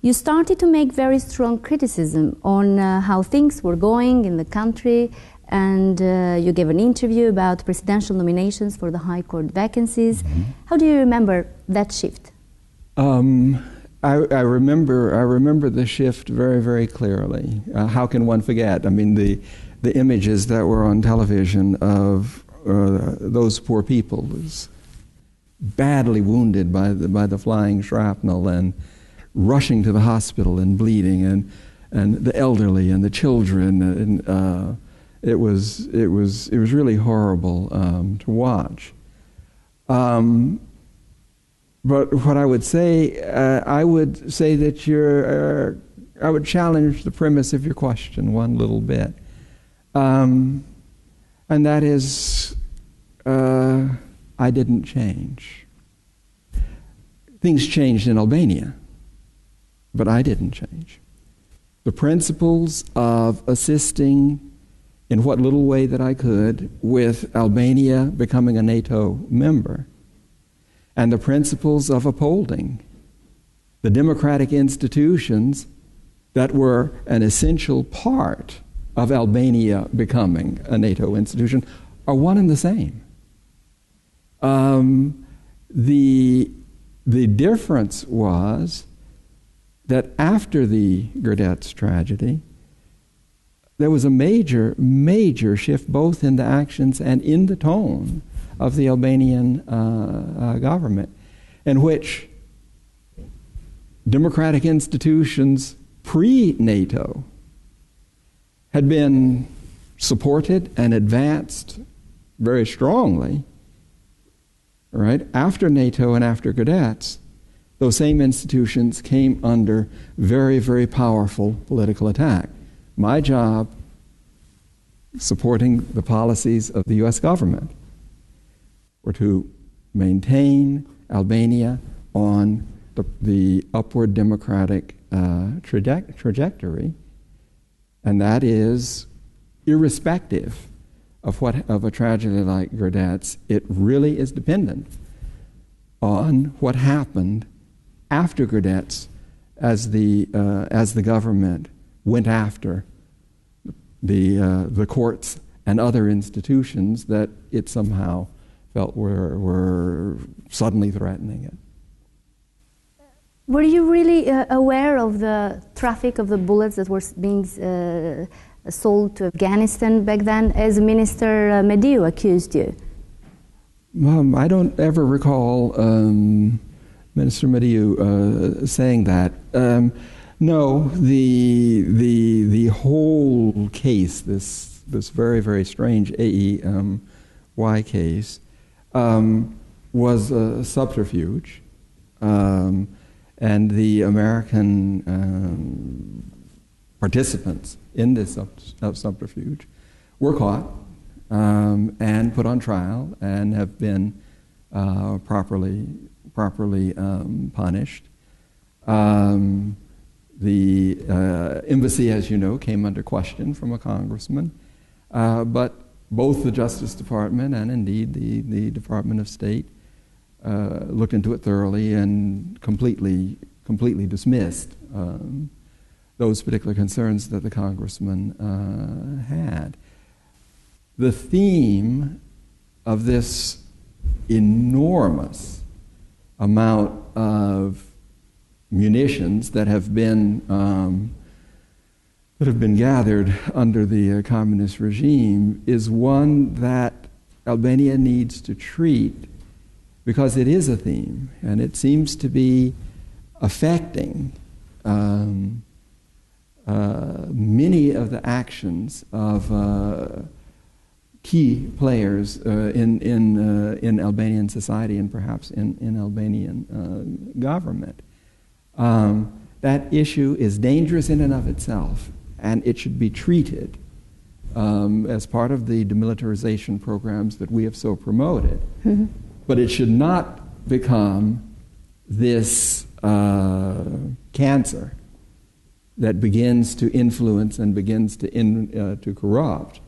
You started to make very strong criticism on how things were going in the country, and you gave an interview about presidential nominations for the High Court vacancies. How do you remember that shift? I remember the shift very, very clearly. How can one forget? I mean, the images that were on television of those poor people was badly wounded by the flying shrapnel, and rushing to the hospital and bleeding, and the elderly and the children, and it was really horrible to watch. But what I would say that I would challenge the premise of your question one little bit, and that is, I didn't change. Things changed in Albania, but I didn't change. The principles of assisting in what little way that I could with Albania becoming a NATO member, and the principles of upholding the democratic institutions that were an essential part of Albania becoming a NATO institution are one and the same. The difference was that after the Grdec tragedy, there was a major, major shift both in the actions and in the tone of the Albanian government, in which democratic institutions pre-NATO had been supported and advanced very strongly. Right? After NATO and after Grdec, those same institutions came under very, very powerful political attack. My job, supporting the policies of the U.S. government, were to maintain Albania on the upward democratic trajectory, and that is irrespective of a tragedy like Grdec. It really is dependent on what happened after Grdec, as the government went after the courts and other institutions that it somehow felt were suddenly threatening it. Were you really aware of the traffic of the bullets that were being sold to Afghanistan back then, as Minister Mediu accused you? I don't ever recall Minister Mediu saying that. No, the whole case, this very, very strange AEY case, was a subterfuge, and the American participants in this subterfuge were caught and put on trial and have been properly punished. The embassy, as you know, came under question from a congressman, but both the Justice Department and indeed the Department of State looked into it thoroughly and completely dismissed those particular concerns that the congressman had. The theme of this enormous amount of munitions that have been gathered under the communist regime is one that Albania needs to treat, because it is a theme and it seems to be affecting many of the actions of key players in Albanian society and perhaps in Albanian government. That issue is dangerous in and of itself, and it should be treated as part of the demilitarization programs that we have so promoted. Mm-hmm. But it should not become this cancer that begins to influence and begins to corrupt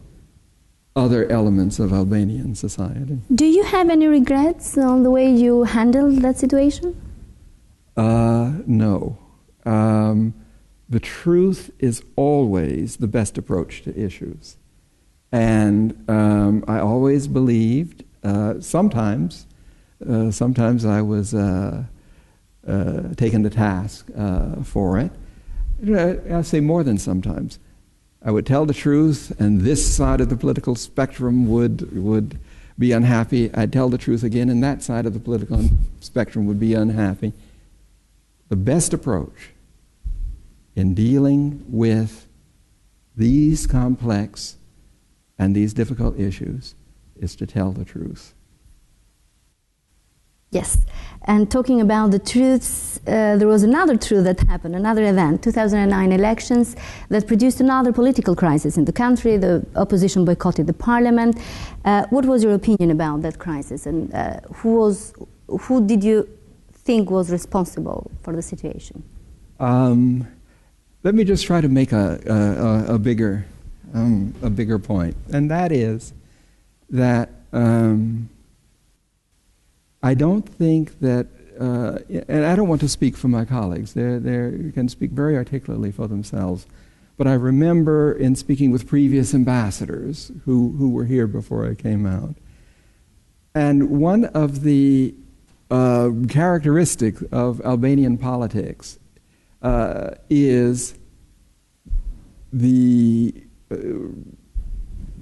other elements of Albanian society. Do you have any regrets on the way you handled that situation? No. The truth is always the best approach to issues. And I always believed, sometimes I was taken to task for it. I say more than sometimes. I would tell the truth, and this side of the political spectrum would be unhappy. I'd tell the truth again, and that side of the political spectrum would be unhappy. the best approach in dealing with these complex and these difficult issues is to tell the truth. Yes, and talking about the truths, there was another truth that happened, another event, 2009 elections that produced another political crisis in the country. The opposition boycotted the parliament. What was your opinion about that crisis, and who did you think was responsible for the situation? Let me just try to make a bigger point, and that is that I don't think that, and I don't want to speak for my colleagues. They can speak very articulately for themselves. But I remember in speaking with previous ambassadors who were here before I came out, and one of the characteristics of Albanian politics is the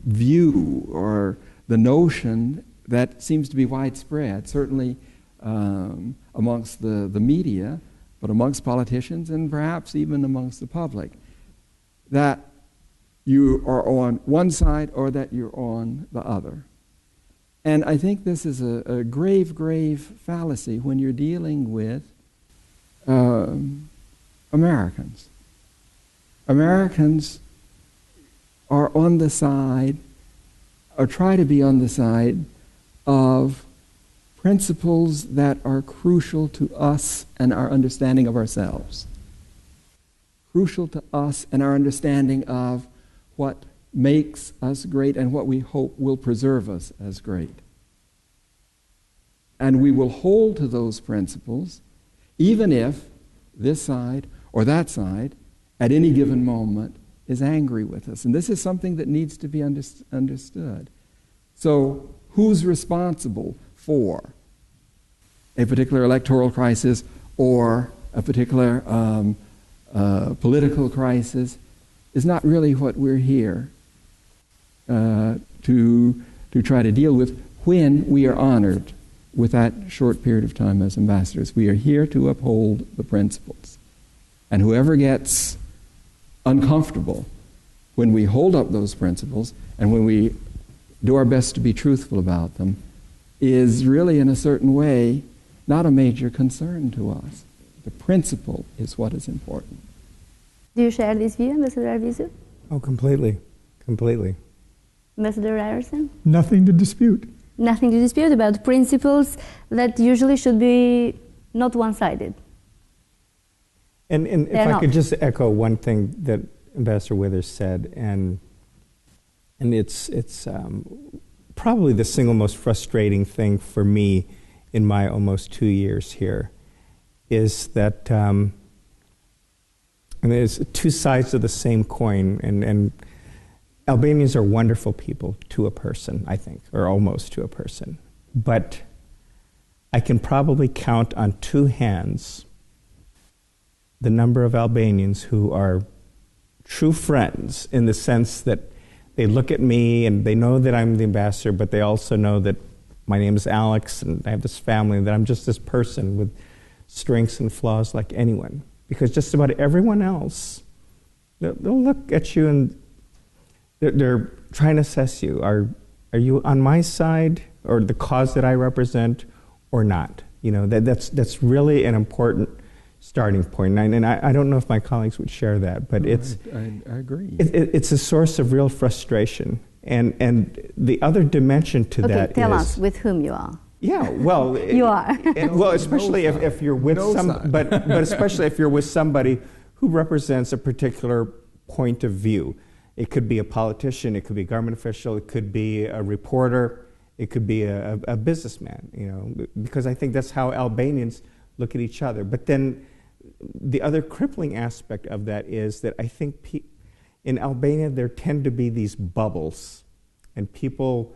view or the notion that seems to be widespread, certainly amongst the media, but amongst politicians and perhaps even amongst the public, that you are on one side or that you're on the other. And I think this is a grave, grave fallacy when you're dealing with Americans. Americans are on the side, or try to be on the side, of principles that are crucial to us and our understanding of ourselves. Crucial to us and our understanding of what makes us great and what we hope will preserve us as great. And we will hold to those principles even if this side or that side at any given moment is angry with us. And this is something that needs to be understood. So who's responsible for a particular electoral crisis or a particular political crisis is not really what we're here to try to deal with when we are honored with that short period of time as ambassadors. We are here to uphold the principles. And whoever gets uncomfortable when we hold up those principles and when we do our best to be truthful about them is really, in a certain way, not a major concern to us. The principle is what is important. Do you share this view, Ambassador Arvizu? Oh, completely. Completely. Ambassador Ryerson? Nothing to dispute. Nothing to dispute about principles that usually should be not one-sided. And if I could just echo one thing that Ambassador Withers said, and it's probably the single most frustrating thing for me in my almost 2 years here, is that and there's two sides of the same coin, and Albanians are wonderful people to a person, I think, or almost to a person. But I can probably count on two hands the number of Albanians who are true friends in the sense that they look at me and they know that I'm the ambassador, but they also know that my name is Alex and I have this family and that I'm just this person with strengths and flaws like anyone. Because just about everyone else, they'll look at you and they're trying to assess you. Are you on my side or the cause that I represent or not? You know, that's really an important starting point. And I don't know if my colleagues would share that, but I agree. It's a source of real frustration. And the other dimension to that is... tell us with whom you are. Yeah, well... You are. Well, especially if you're with but especially if you're with somebody who represents a particular point of view. It could be a politician, it could be a government official, it could be a reporter, it could be a businessman, you know, because I think that's how Albanians look at each other. But then the other crippling aspect of that is that I think in Albania there tend to be these bubbles, and people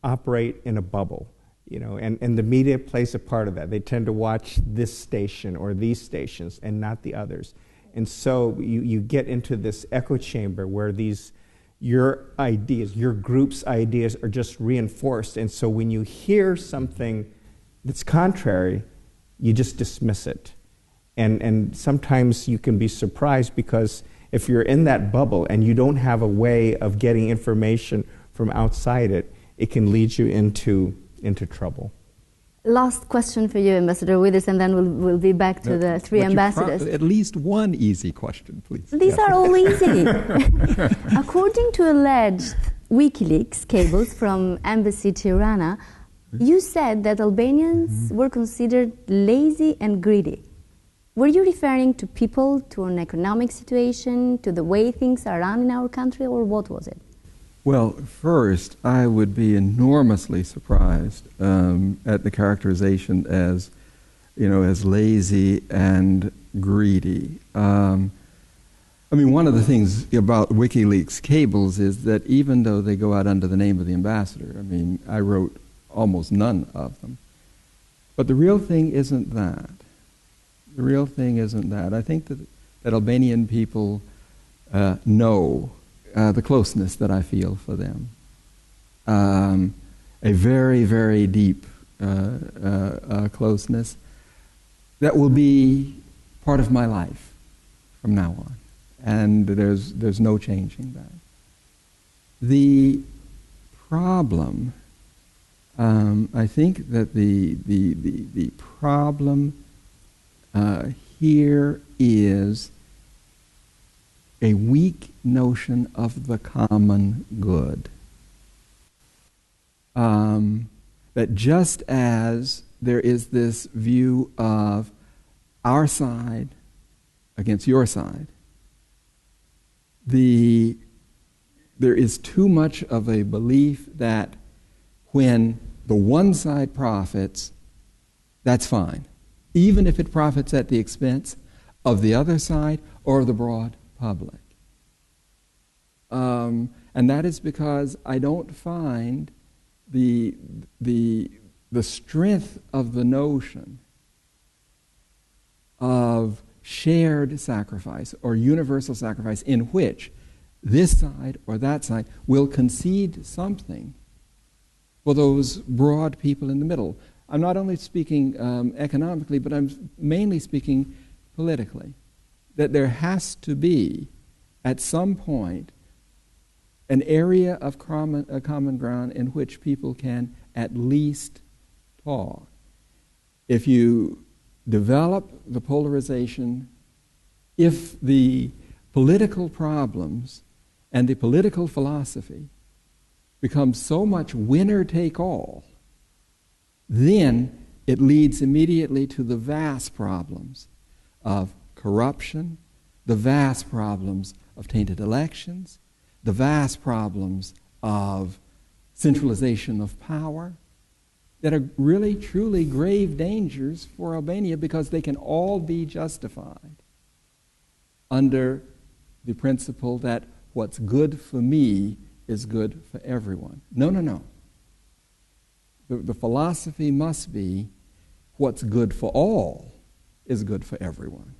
operate in a bubble, you know, and the media plays a part of that. They tend to watch this station or these stations and not the others. And so you get into this echo chamber where your ideas, your group's ideas are just reinforced. And so when you hear something that's contrary, you just dismiss it. And sometimes you can be surprised because if you're in that bubble and you don't have a way of getting information from outside it, it can lead you into trouble. Last question for you, Ambassador Withers, and then we'll be back to the three ambassadors. At least one easy question, please. These are all easy. According to alleged WikiLeaks cables from Embassy Tirana, you said that Albanians were considered lazy and greedy. Were you referring to people, to an economic situation, to the way things are run in our country, or what was it? Well, first, I would be enormously surprised at the characterization as, as lazy and greedy. I mean, one of the things about WikiLeaks cables is that even though they go out under the name of the ambassador, I mean, I wrote almost none of them. But the real thing isn't that. The real thing isn't that. I think that Albanian people know the closeness that I feel for them. A very, very deep closeness that will be part of my life from now on. And there's no changing that. The problem, I think that the problem here is a weak notion of the common good. That just as there is this view of our side against your side, there is too much of a belief that when the one side profits, that's fine, even if it profits at the expense of the other side or the broad public. And that is because I don't find the strength of the notion of shared sacrifice or universal sacrifice in which this side or that side will concede something for those broad people in the middle. I'm not only speaking economically, but I'm mainly speaking politically. That there has to be, at some point, an area of common ground in which people can at least talk. If you develop the polarization, if the political problems and the political philosophy become so much winner-take-all, then it leads immediately to the vast problems of corruption, the vast problems of tainted elections, the vast problems of centralization of power that are really, truly grave dangers for Albania because they can all be justified under the principle that what's good for me is good for everyone. No. The philosophy must be what's good for all is good for everyone.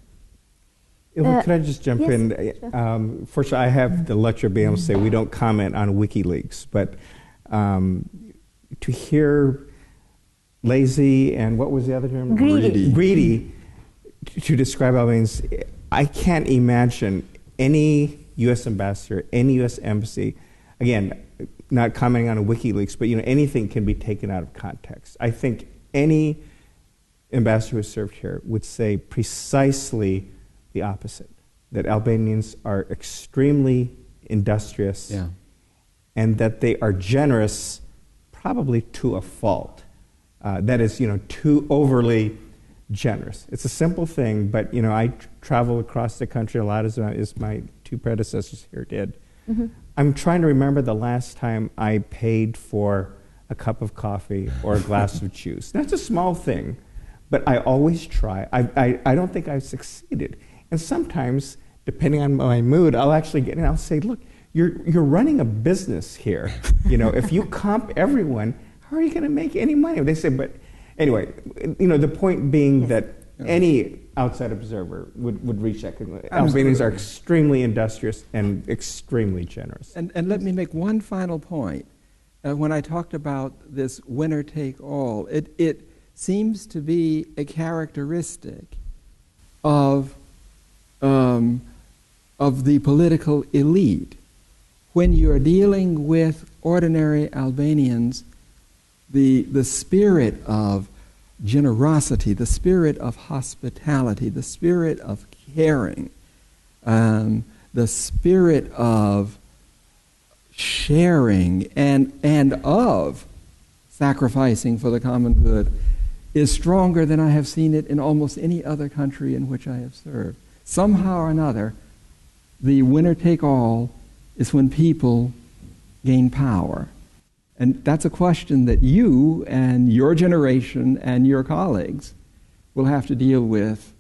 Ilva, could I just jump in? Sure. First, I have the luxury of being able to say we don't comment on WikiLeaks, but to hear lazy and what was the other term? Greedy to describe Albanians, I can't imagine any U.S. ambassador, any U.S. embassy, again, not commenting on a WikiLeaks, but anything can be taken out of context. I think any ambassador who served here would say precisely the opposite, that Albanians are extremely industrious and that they are generous probably to a fault. That is, too overly generous. It's a simple thing, but, I travel across the country a lot as my two predecessors here did. Mm-hmm. I'm trying to remember the last time I paid for a cup of coffee or a glass of juice. That's a small thing, but I always try. I don't think I've succeeded. And sometimes, depending on my mood, I'll actually get in and I'll say, look, you're running a business here. If you comp everyone, how are you going to make any money? They say, but anyway, the point being that any outside observer would reach that conclusion. Albanians are extremely industrious and extremely generous. And let me make one final point. When I talked about this winner-take-all, it seems to be a characteristic of the political elite. When you're dealing with ordinary Albanians, the spirit of generosity, the spirit of hospitality, the spirit of caring, the spirit of sharing and of sacrificing for the common good is stronger than I have seen it in almost any other country in which I have served. Somehow or another, the winner-take-all is when people gain power. And that's a question that you and your generation and your colleagues will have to deal with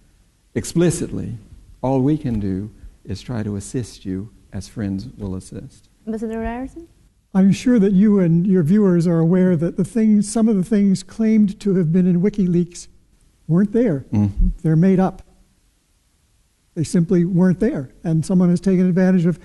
explicitly. All we can do is try to assist you as friends will assist. Ambassador Ryerson? I'm sure that you and your viewers are aware that some of the things claimed to have been in WikiLeaks weren't there. Mm-hmm. They're made up. They simply weren't there. And someone has taken advantage of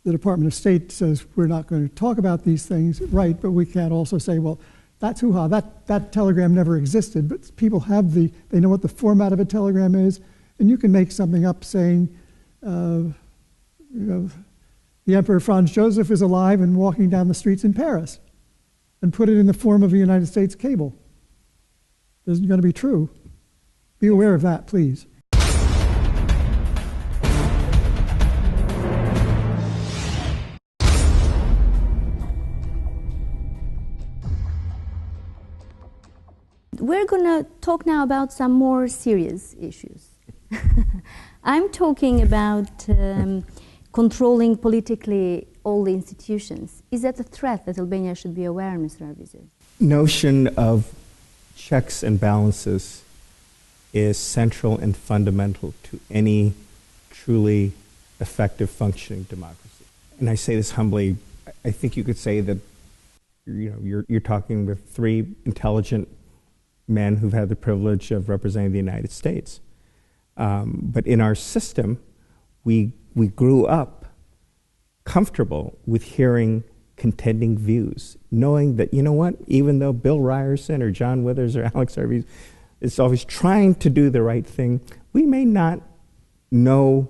the Department of State says we're not going to talk about these things, right, but we can't also say, well, that's hoo-ha, that telegram never existed, but people have they know what the format of a telegram is, and you can make something up saying, the Emperor Franz Joseph is alive and walking down the streets in Paris, and put it in the form of a United States cable. It isn't going to be true. Be aware of that, please. We're going to talk now about some more serious issues. I'm talking about controlling politically all the institutions. Is that a threat that Albania should be aware, Mr. Arvizu? Notion of checks and balances is central and fundamental to any truly effective functioning democracy. And I say this humbly, I think you could say that you're talking with three intelligent men who've had the privilege of representing the United States. But in our system, we grew up comfortable with hearing contending views, knowing that, you know what, even though Bill Ryerson or John Withers or Alex Arvizu is always trying to do the right thing, we may not know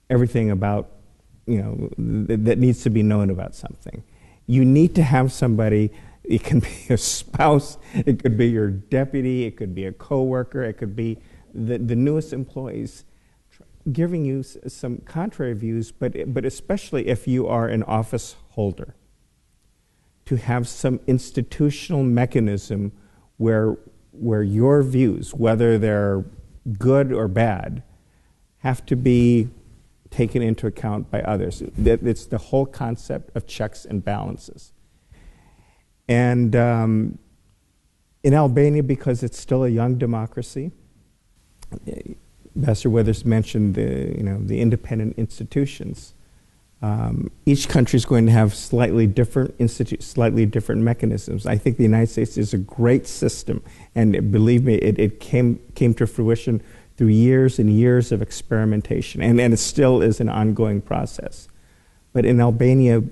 everything about, that needs to be known about something. You need to have somebody. It can be a spouse, it could be your deputy, it could be a coworker, it could be the newest employees giving you some contrary views, but especially if you are an office holder, to have some institutional mechanism where your views, whether they're good or bad, have to be taken into account by others. It's the whole concept of checks and balances. And in Albania, because it's still a young democracy, Ambassador Withers mentioned the independent institutions. Each country is going to have slightly different mechanisms. I think the United States is a great system, and believe me, it came to fruition through years and years of experimentation, and it still is an ongoing process. But in Albania,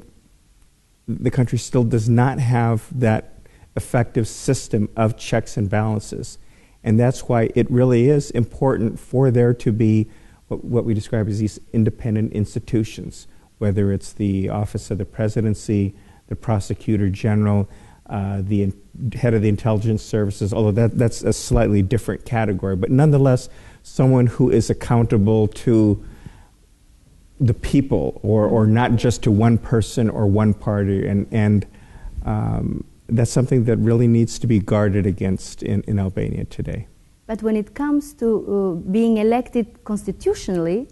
the country still does not have that effective system of checks and balances. And that's why it really is important for there to be what we describe as these independent institutions, whether it's the Office of the Presidency, the Prosecutor General, the head of the intelligence services, although that's a slightly different category, but nonetheless, someone who is accountable to the people, or not just to one person or one party, and that's something that really needs to be guarded against in Albania today. But when it comes to being elected constitutionally,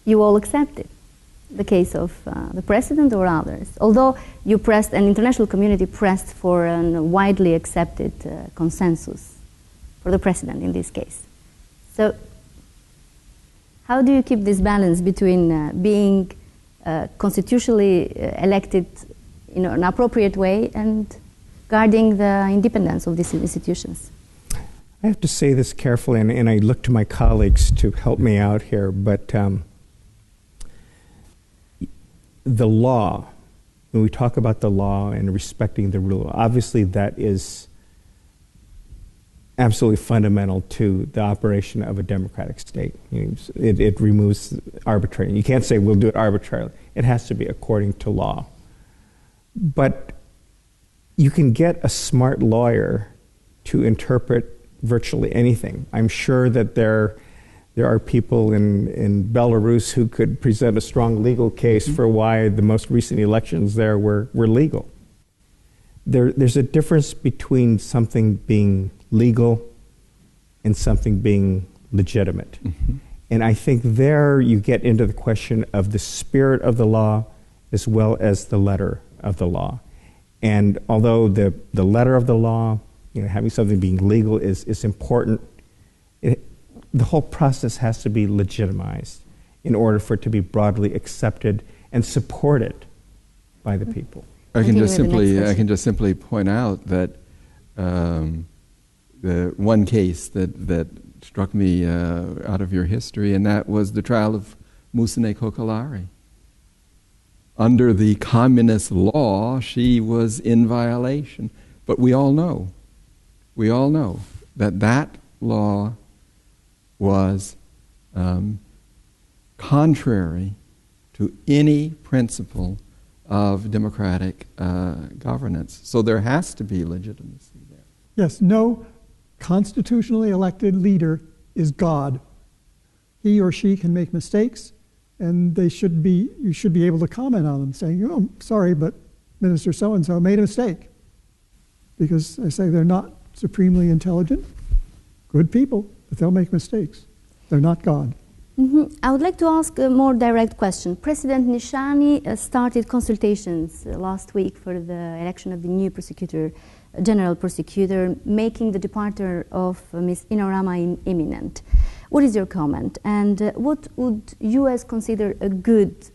you all accept it. The case of the president or others. Although you pressed, an international community pressed for a widely accepted consensus for the president in this case. So, how do you keep this balance between being constitutionally elected in an appropriate way and guarding the independence of these institutions? I have to say this carefully, and I look to my colleagues to help me out here, but the law, when we talk about the law and respecting the rule, obviously that is absolutely fundamental to the operation of a democratic state. It removes arbitrary. You can't say we'll do it arbitrarily. It has to be according to law. But you can get a smart lawyer to interpret virtually anything. I'm sure that there are people in Belarus who could present a strong legal case for why the most recent elections there were legal. There's a difference between something being legal and something being legitimate. Mm-hmm. And I think there you get into the question of the spirit of the law as well as the letter of the law. And although the letter of the law, having something being legal is important, the whole process has to be legitimized in order for it to be broadly accepted and supported by the people. I can just simply point out that the one case that struck me out of your history, and that was the trial of Musine Kokolari. Under the communist law, she was in violation. But we all know that law was contrary to any principle of democratic governance. So there has to be legitimacy there. Yes, no constitutionally elected leader is God. He or she can make mistakes, and you should be able to comment on them, saying, "Oh, I'm sorry, but Minister so-and-so made a mistake." Because I say they're not supremely intelligent, good people, but they'll make mistakes. They're not God. Mm-hmm. I would like to ask a more direct question. President Nishani started consultations last week for the election of the new general prosecutor, making the departure of Ms. Inarama imminent. What is your comment? And what would U.S. consider a good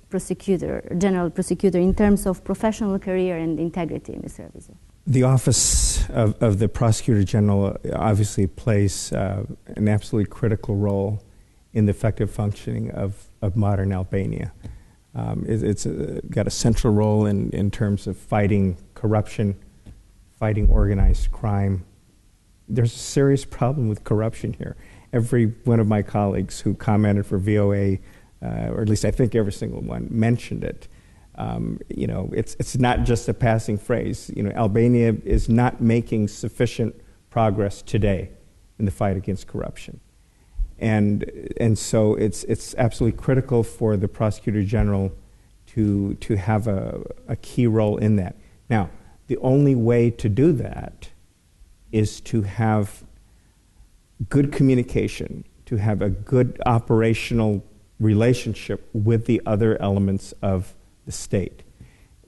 general prosecutor, in terms of professional career and integrity, Mr. Avizo? The office of the Prosecutor General obviously plays an absolutely critical role in the effective functioning of modern Albania. It's got a central role in terms of fighting corruption, fighting organized crime. There's a serious problem with corruption here. Every one of my colleagues who commented for VOA, or at least I think every single one, mentioned it. It's not just a passing phrase. Albania is not making sufficient progress today in the fight against corruption. And so it's absolutely critical for the Prosecutor General to have a key role in that. Now, the only way to do that is to have good communication, to have a good operational relationship with the other elements of the state.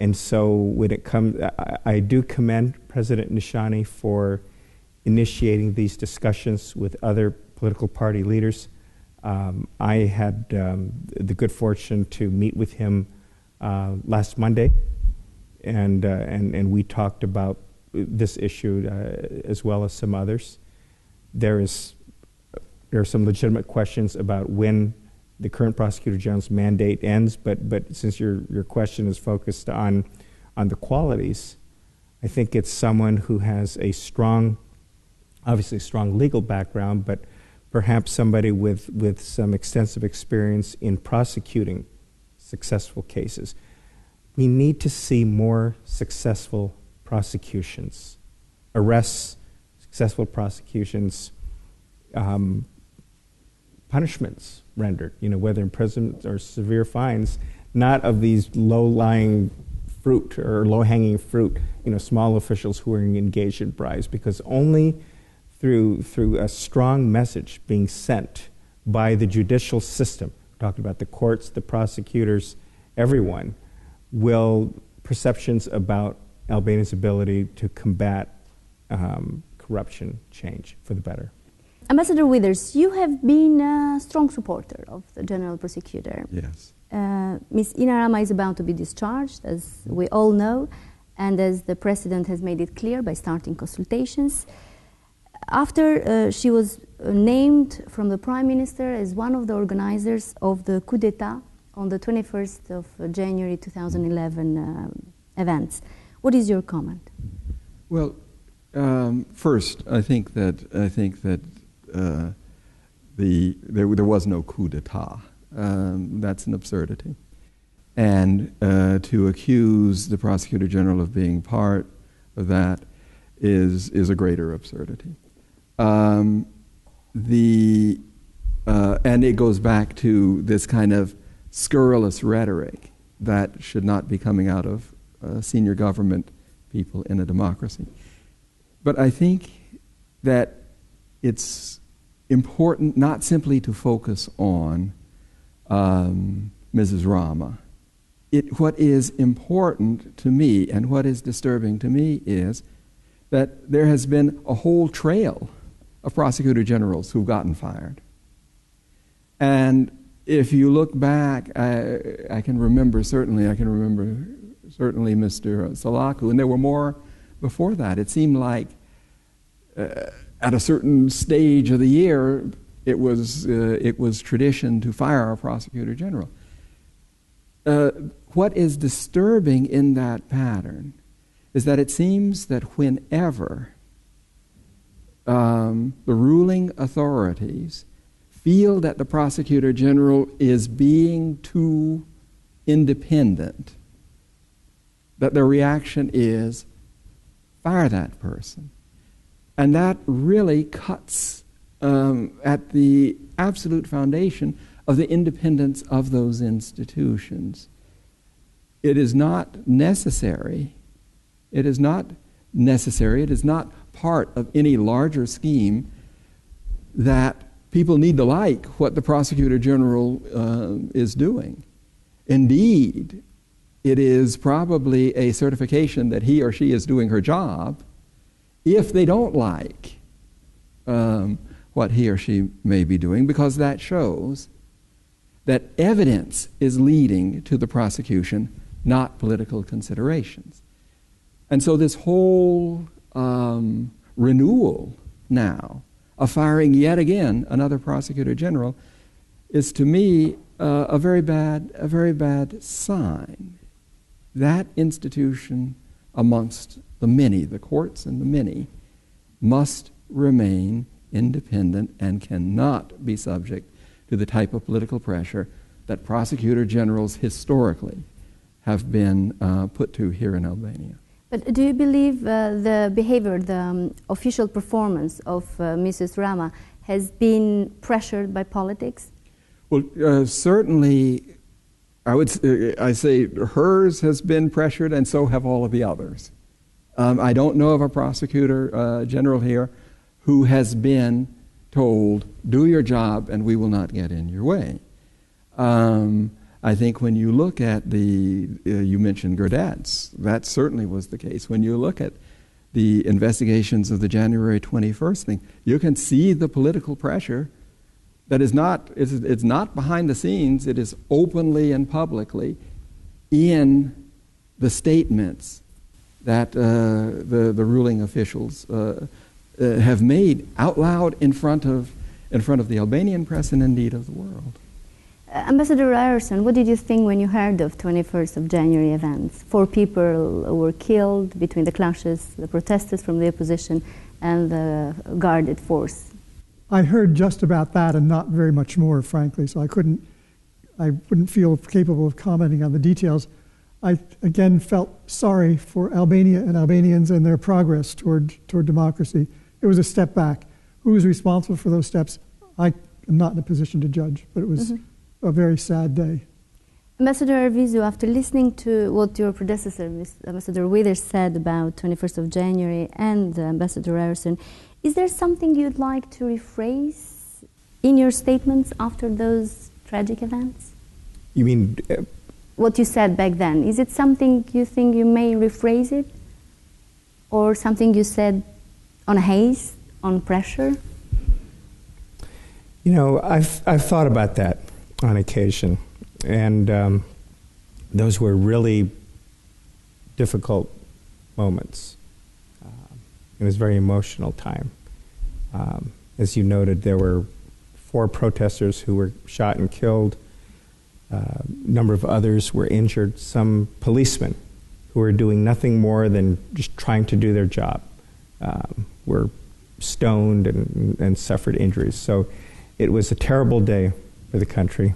And so when it comes, I do commend President Nishani for initiating these discussions with other political party leaders. I had the good fortune to meet with him last Monday, and we talked about this issue as well as some others. There are some legitimate questions about when the current Prosecutor General's mandate ends, but since your question is focused on the qualities, I think it's someone who has obviously a strong legal background, but perhaps somebody with some extensive experience in prosecuting successful cases. We need to see more successful prosecutions, arrests, successful prosecutions, punishments rendered, whether imprisonment or severe fines, not of these low-lying fruit or low-hanging fruit, small officials who are engaged in bribes, because only through a strong message being sent by the judicial system, talking about the courts, the prosecutors, everyone, will perceptions about Albania's ability to combat corruption change for the better. Ambassador Withers, you have been a strong supporter of the General Prosecutor. Yes. Ms. Inarama is about to be discharged, as we all know, and as the President has made it clear by starting consultations. After she was named from the Prime Minister as one of the organizers of the coup d'etat on the 21st of January 2011 events. What is your comment? Well, First, I think that there was no coup d'état. That's an absurdity, and to accuse the prosecutor general of being part of that is a greater absurdity. And it goes back to this kind of scurrilous rhetoric that should not be coming out of senior government people in a democracy. But I think that it's important not simply to focus on Mrs. Rama. What is important to me and what is disturbing to me is that there has been a whole trail of prosecutor generals who've gotten fired. And if you look back, I can remember certainly Mr. Salaku, and there were more before that. It seemed like at a certain stage of the year, it was tradition to fire a prosecutor general. What is disturbing in that pattern is that it seems that whenever the ruling authorities feel that the prosecutor general is being too independent, that the reaction is fire that person. And that really cuts at the absolute foundation of the independence of those institutions. It is not necessary. It is not part of any larger scheme that people need to like what the prosecutor general is doing. Indeed, it is probably a certification that he or she is doing her job if they don't like what he or she may be doing, because that shows that evidence is leading to the prosecution, not political considerations. And so this whole renewal now of firing yet again another prosecutor general is, to me, a very bad sign. That institution amongst the many, the courts and the many, must remain independent and cannot be subject to the type of political pressure that prosecutor generals historically have been put to here in Albania. But do you believe the behavior, the official performance of Mrs. Rama has been pressured by politics? Well, certainly, I say hers has been pressured, and so have all of the others. I don't know of a prosecutor general here who has been told, do your job and we will not get in your way. I think when you look at you mentioned Gerdetz, that certainly was the case. When you look at the investigations of the January 21st thing, you can see the political pressure that is it's not behind the scenes, it is openly and publicly in the statements that the ruling officials have made out loud in front of the Albanian press and indeed of the world. Ambassador Ryerson, what did you think when you heard of 21st of January events? 4 people were killed between the clashes, the protesters from the opposition and the guarded force. I heard just about that and not very much more, frankly, so I wouldn't feel capable of commenting on the details. I again felt sorry for Albania and Albanians and their progress toward democracy. It was a step back. Who was responsible for those steps? I am not in a position to judge, but it was a very sad day. Ambassador Arvizu, after listening to what your predecessor, Ambassador Withers, said about 21st of January and Ambassador Ryerson, is there something you'd like to rephrase in your statements after those tragic events? You mean... what you said back then, is it something you think you may rephrase it? Or something you said on haste, on pressure? You know, I've thought about that on occasion, and those were really difficult moments. It was a very emotional time. As you noted, there were 4 protesters who were shot and killed. A number of others were injured. Some policemen who were doing nothing more than just trying to do their job were stoned and suffered injuries. So it was a terrible day for the country.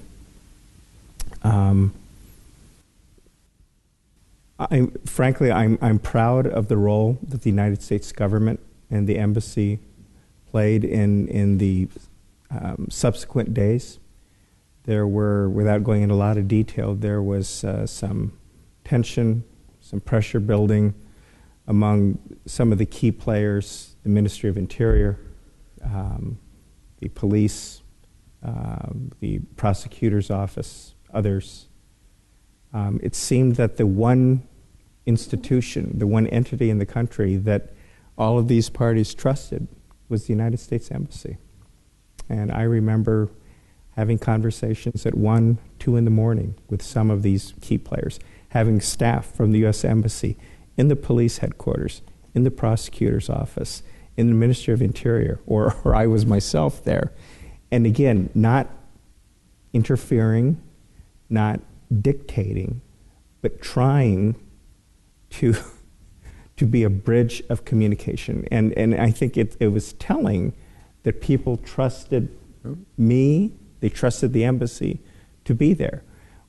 Frankly, I'm proud of the role that the United States government and the embassy played in the subsequent days. There were, without going into a lot of detail, there was some tension, some pressure building among some of the key players, the Ministry of Interior, the police, the prosecutor's office, others. It seemed that the one institution, the one entity in the country that all of these parties trusted was the United States Embassy. And I remember having conversations at 1, 2 in the morning with some of these key players, having staff from the U.S. Embassy in the police headquarters, in the prosecutor's office, in the Ministry of Interior, or I was myself there. And again, not interfering, not dictating, but trying to be a bridge of communication. And I think it was telling that people trusted me, they trusted the embassy to be there.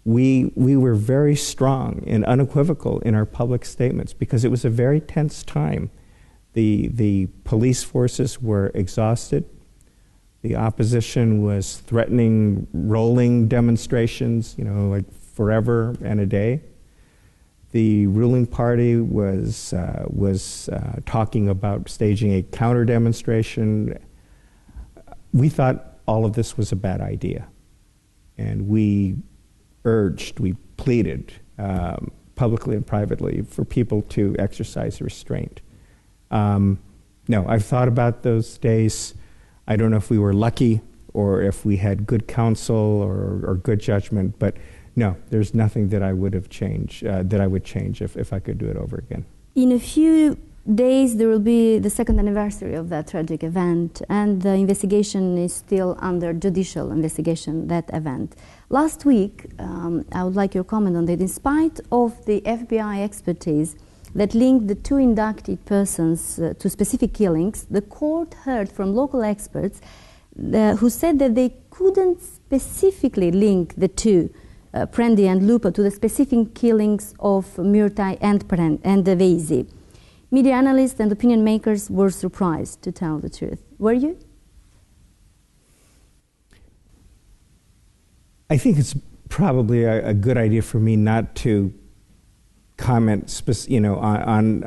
We were very strong and unequivocal in our public statements because it was a very tense time. The police forces were exhausted. The opposition was threatening rolling demonstrations, like forever and a day. The ruling party was talking about staging a counter demonstration. We thought all of this was a bad idea, and we pleaded publicly and privately for people to exercise restraint. No, I've thought about those days. I don't know if we were lucky or if we had good counsel or good judgment, but no, there's nothing that I would have changed, that I would change if I could do it over again. In a few days, there will be the second anniversary of that tragic event, and the investigation is still under judicial investigation, that event. Last week, I would like your comment on that. In spite of the FBI expertise that linked the two inducted persons to specific killings, the court heard from local experts who said that they couldn't specifically link the two, Prendi and Lupo, to the specific killings of Murtai and Vesi. Media analysts and opinion makers were surprised, to tell the truth. Were you? I think it's probably a good idea for me not to comment, on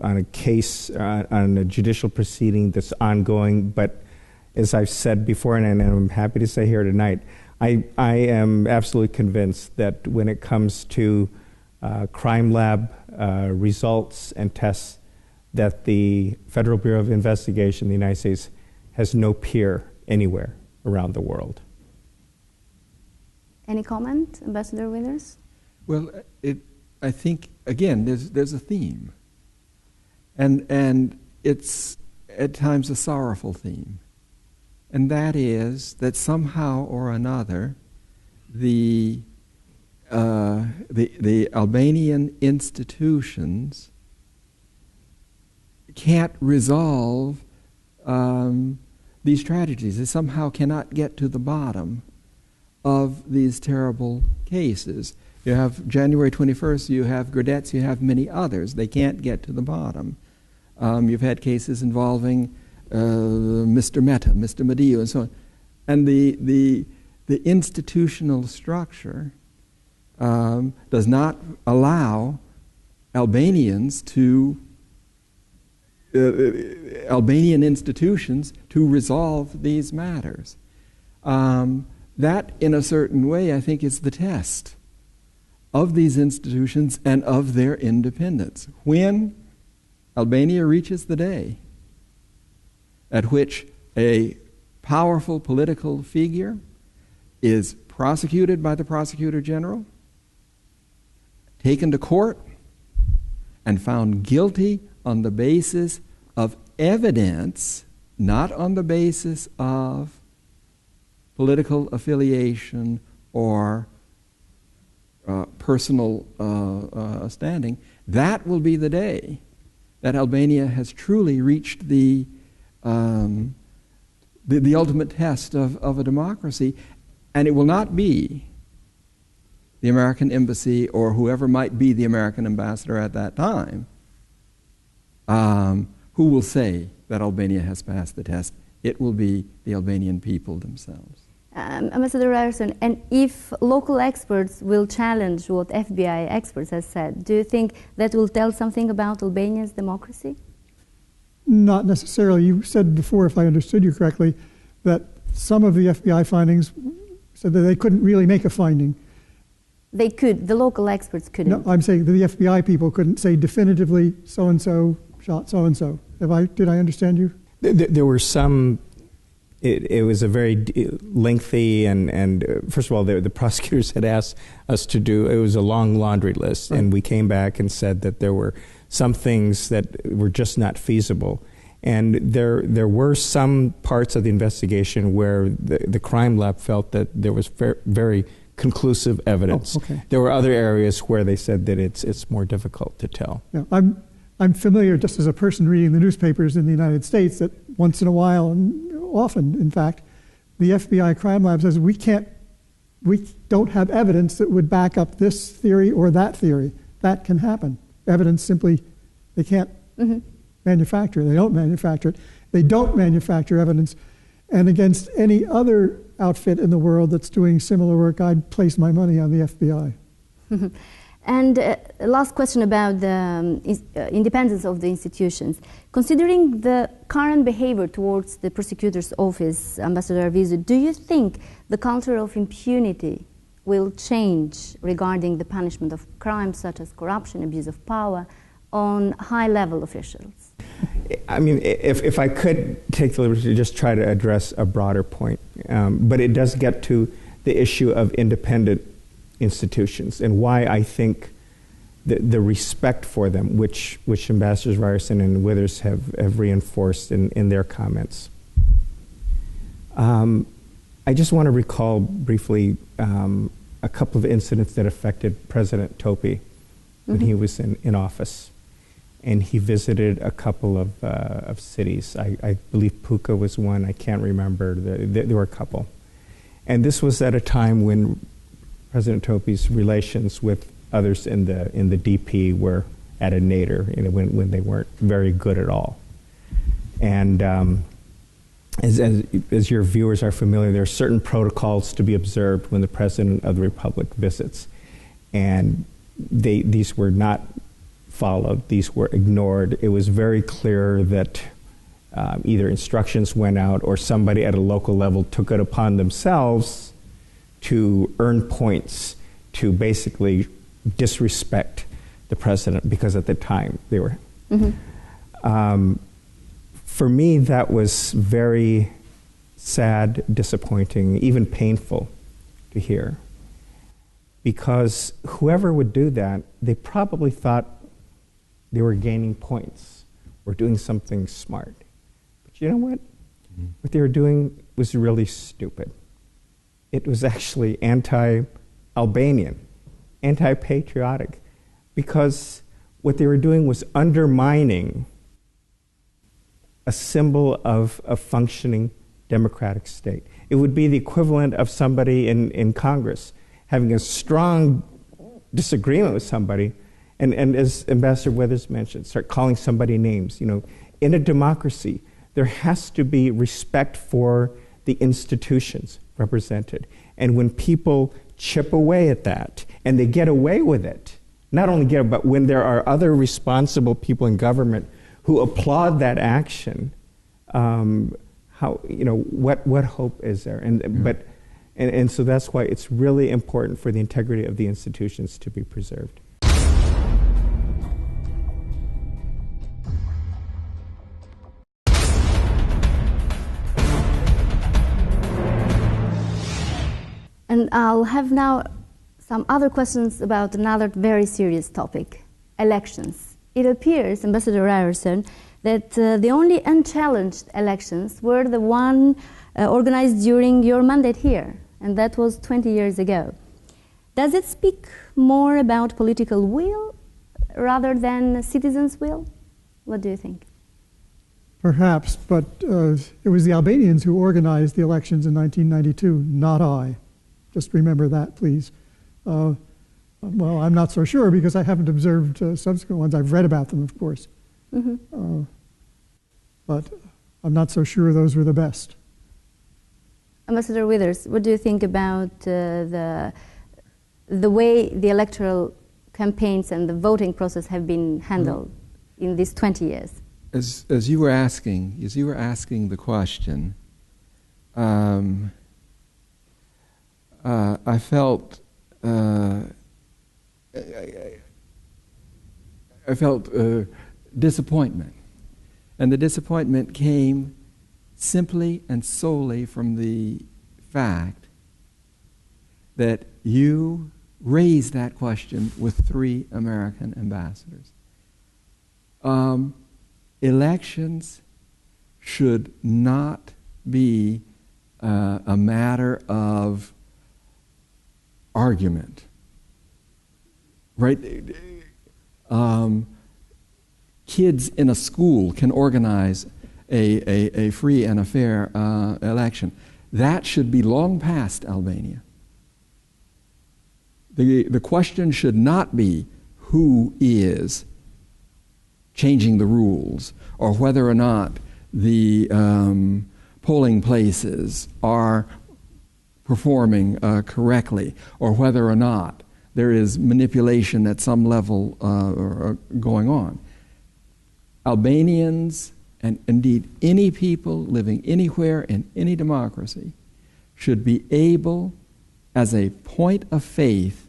a case, on a judicial proceeding that's ongoing. But as I've said before, and I'm happy to say here tonight, I am absolutely convinced that when it comes to crime lab results and tests, that the Federal Bureau of Investigation in the United States has no peer anywhere around the world. Any comment, Ambassador Withers? Well, I think, again, there's a theme. And it's at times a sorrowful theme. And that is that somehow or another, the Albanian institutions can't resolve these tragedies. They somehow cannot get to the bottom of these terrible cases. You have January 21st, you have Gradetz, you have many others. They can't get to the bottom. You've had cases involving Mr. Mehta, Mr. Mediu, and so on. And the institutional structure does not allow Albanian institutions to resolve these matters. That, in a certain way, I think is the test of these institutions and of their independence. When Albania reaches the day at which a powerful political figure is prosecuted by the Prosecutor General, taken to court, and found guilty on the basis of evidence, not on the basis of political affiliation or personal standing, that will be the day that Albania has truly reached the ultimate test of a democracy, and it will not be the American embassy or whoever might be the American ambassador at that time who will say that Albania has passed the test. It will be the Albanian people themselves. Ambassador Ryerson, and if local experts will challenge what FBI experts have said, do you think that will tell something about Albania's democracy? Not necessarily. You said before, if I understood you correctly, that some of the FBI findings said that they couldn't really make a finding. They could. The local experts couldn't. No, I'm saying that the FBI people couldn't say definitively so-and-so shot so-and-so. Did I understand you? There were some. It was a very lengthy and first of all, the prosecutors had asked us to do, it was a long laundry list, right. And we came back and said that there were some things that were just not feasible. And there were some parts of the investigation where the crime lab felt that there was very conclusive evidence. Oh, okay. There were other areas where they said that it's more difficult to tell. Yeah, I'm familiar, just as a person reading the newspapers in the United States, that once in a while, and often, in fact, the FBI crime lab says we don't have evidence that would back up this theory or that theory. That can happen. Evidence simply, they can't manufacture. They don't manufacture it. They don't manufacture evidence. And against any other outfit in the world that's doing similar work, I'd place my money on the FBI. And last question about the independence of the institutions. Considering the current behavior towards the prosecutor's office, Ambassador Arvizu, do you think the culture of impunity will change regarding the punishment of crimes such as corruption, abuse of power, on high-level officials? I mean, if I could take the liberty to just try to address a broader point, but it does get to the issue of independent institutions and why I think the respect for them, which Ambassadors Ryerson and Withers have reinforced in their comments. I just want to recall briefly a couple of incidents that affected President Topi when he was in office. And he visited a couple of cities. I believe Puka was one. I can't remember. There were a couple. And this was at a time when President Topi's relations with others in the DP were at a nadir, when they weren't very good at all. And as your viewers are familiar, there are certain protocols to be observed when the President of the Republic visits. And these were not followed. These were ignored. It was very clear that either instructions went out or somebody at a local level took it upon themselves to earn points to basically disrespect the president, because at the time they were. For me, that was very sad, disappointing, even painful to hear, because whoever would do that, they probably thought they were gaining points or doing something smart. But you know what? What they were doing was really stupid. It was actually anti-Albanian, anti-patriotic, because what they were doing was undermining a symbol of a functioning democratic state. It would be the equivalent of somebody in Congress having a strong disagreement with somebody, and as Ambassador Withers mentioned, start calling somebody names. In a democracy, there has to be respect for the institutions represented. And when people chip away at that, and they get away with it, not only get it, but when there are other responsible people in government who applaud that action, what hope is there? And so that's why it's really important for the integrity of the institutions to be preserved. And I'll have now some other questions about another very serious topic, elections. It appears, Ambassador Ryerson, that the only unchallenged elections were the one organized during your mandate here, and that was 20 years ago. Does it speak more about political will rather than citizens' will? What do you think? Perhaps, but it was the Albanians who organized the elections in 1992, not I. Just remember that, please. Well, I'm not so sure because I haven't observed subsequent ones. I've read about them, of course. Mm-hmm. But I'm not so sure those were the best. Ambassador Withers, what do you think about the way the electoral campaigns and the voting process have been handled in these 20 years? As you were asking the question, I felt disappointment, and the disappointment came simply and solely from the fact that you raised that question with 3 American ambassadors. Elections should not be a matter of argument, right? Kids in a school can organize a free and a fair election. That should be long past Albania. The question should not be who is changing the rules, or whether or not the polling places are performing correctly, or whether or not there is manipulation at some level going on. Albanians, and indeed any people living anywhere in any democracy, should be able, as a point of faith,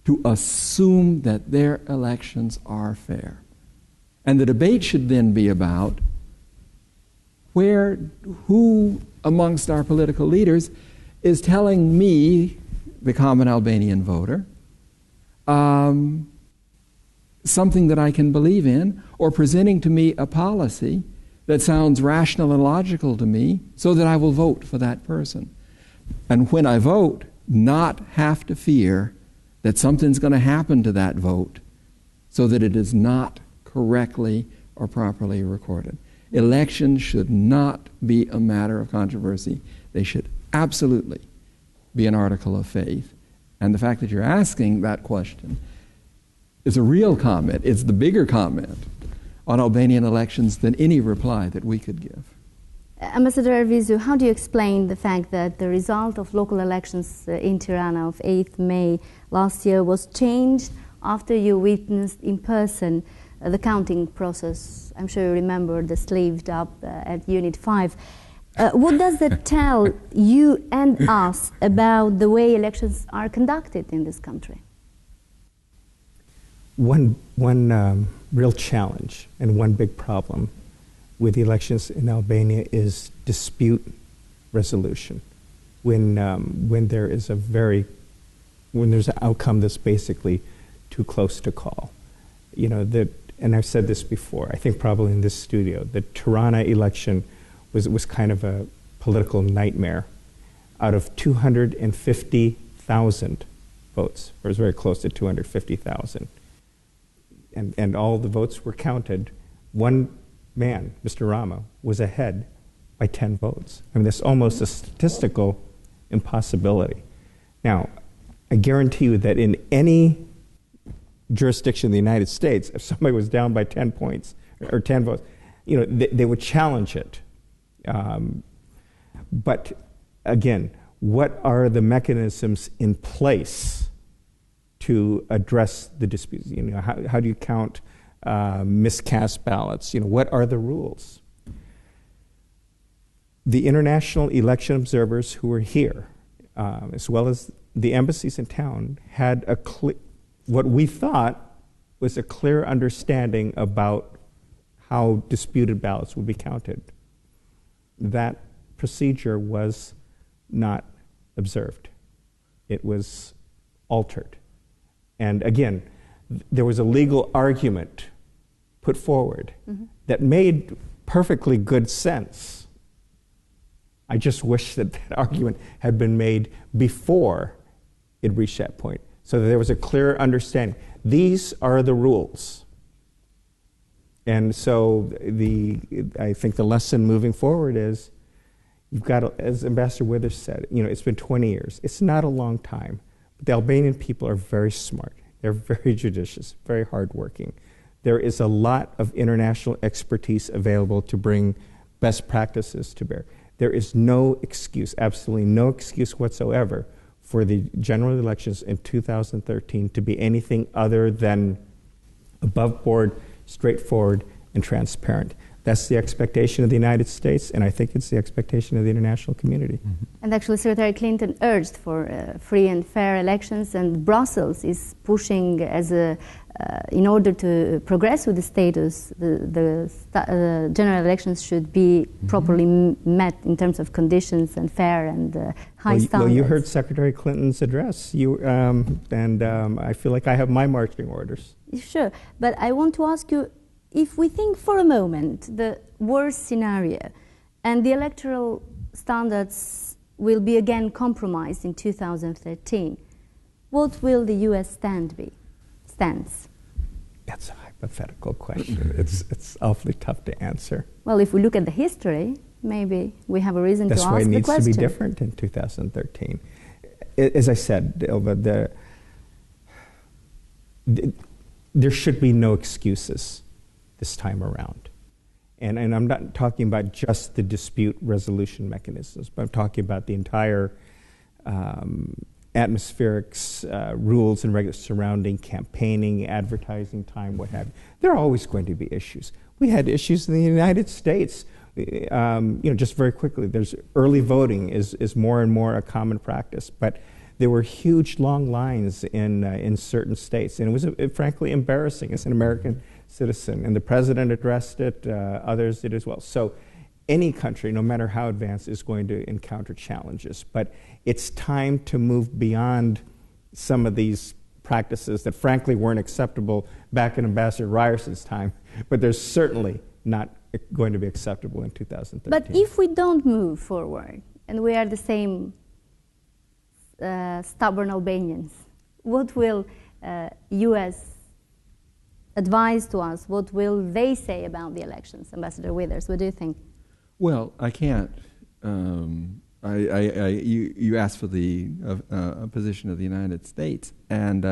to assume that their elections are fair. And the debate should then be about who amongst our political leaders is telling me, the common Albanian voter, something that I can believe in, or presenting to me a policy that sounds rational and logical to me, so that I will vote for that person. And when I vote, not have to fear that something's going to happen to that vote so that it is not correctly or properly recorded. Elections should not be a matter of controversy. They should absolutely be an article of faith. And the fact that you're asking that question is a real comment. It's the bigger comment on Albanian elections than any reply that we could give. Ambassador Arvizu, how do you explain the fact that the result of local elections in Tirana of 8th May last year was changed after you witnessed in person the counting process? I'm sure you remember the slaved up at Unit 5. What does that tell you and us about the way elections are conducted in this country? One real challenge and one big problem with the elections in Albania is dispute resolution. When there is when there's an outcome that's basically too close to call. You know, and I've said this before, I think probably in this studio, the Tirana election was kind of a political nightmare. Out of 250,000 votes, or it was very close to 250,000, and all the votes were counted, one man, Mr. Rama, was ahead by 10 votes. I mean, that's almost a statistical impossibility. Now, I guarantee you that in any jurisdiction in the United States, if somebody was down by 10 points, or 10 votes, you know, they would challenge it. But again, what are the mechanisms in place to address the disputes? You know, how do you count miscast ballots? You know, what are the rules? The international election observers who were here, as well as the embassies in town, had what we thought was a clear understanding about how disputed ballots would be counted. That procedure was not observed. It was altered. And again, there was a legal argument put forward that made perfectly good sense. I just wish that that argument had been made before it reached that point, so that there was a clear understanding. These are the rules. And so I think the lesson moving forward is you've got to, as Ambassador Withers said, it's been 20 years. It's not a long time. But the Albanian people are very smart. They're very judicious, very hardworking. There is a lot of international expertise available to bring best practices to bear. There is no excuse, absolutely no excuse whatsoever, for the general elections in 2013 to be anything other than above board, straightforward, and transparent. That's the expectation of the United States, and I think it's the expectation of the international community. Mm-hmm. And actually, Secretary Clinton urged for free and fair elections, and Brussels is pushing in order to progress with the status, the general elections should be properly met in terms of conditions and fair and high standards. Well, you heard Secretary Clinton's address, I feel like I have my marching orders. Sure, but I want to ask you, if we think for a moment the worst scenario and the electoral standards will be again compromised in 2013, what will the U.S. stance? That's a hypothetical question. It's awfully tough to answer. Well, if we look at the history, maybe we have a reason to ask the question. That's why it needs to be different in 2013. As I said, Ilva, there should be no excuses this time around. And I'm not talking about just the dispute resolution mechanisms, but I'm talking about the entire atmospherics, rules and regulations surrounding campaigning, advertising time, what have you. There are always going to be issues. We had issues in the United States. Just very quickly, there's early voting is more and more a common practice, but there were huge long lines in certain states, and it was frankly embarrassing as an American citizen, and the president addressed it, others did as well. So any country, no matter how advanced, is going to encounter challenges, but it's time to move beyond some of these practices that frankly weren't acceptable back in Ambassador Ryerson's time, but they're certainly not going to be acceptable in 2013. But if we don't move forward, and we are the same stubborn Albanians, what will U.S. advise to us? What will they say about the elections? Ambassador Withers, what do you think? Well, I can't. You asked for the position of the United States, and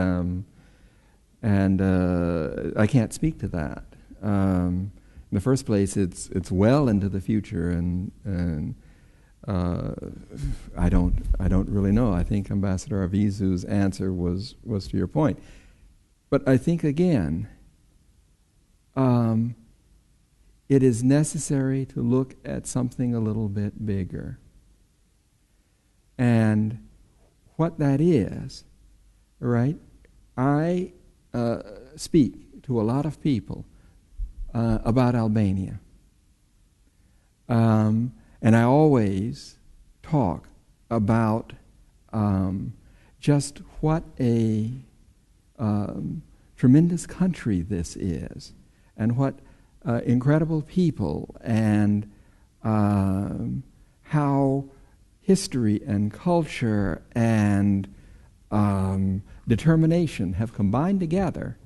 I can't speak to that. In the first place, it's well into the future, and I don't really know. I think Ambassador Arvizu's answer was to your point, but I think again, it is necessary to look at something a little bit bigger. And what that is, right? I speak to a lot of people about Albania. And I always talk about just what a tremendous country this is, and what incredible people, and how history and culture and determination have combined together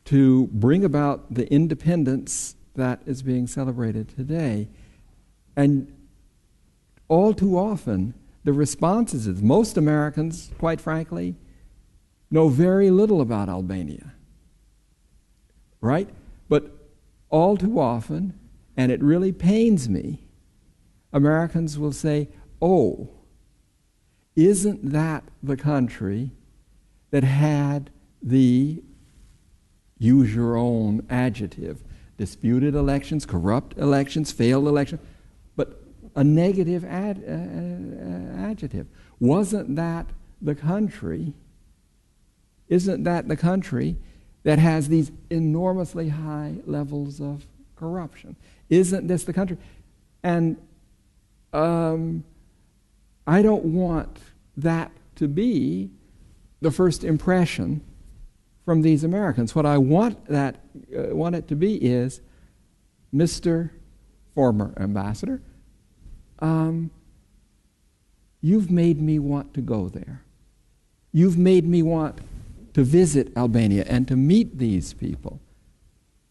to bring about the independence that is being celebrated today. And all too often, the response is most Americans, quite frankly, know very little about Albania, right? But all too often, and it really pains me, Americans will say, oh, isn't that the country that had the, use your own adjective, disputed elections, corrupt elections, failed elections, but a negative adjective. Wasn't that the country, isn't that the country that has these enormously high levels of corruption? Isn't this the country? And I don't want that to be the first impression from these Americans. What I want it to be is, Mr. Former Ambassador, you've made me want to go there. You've made me want to visit Albania and to meet these people.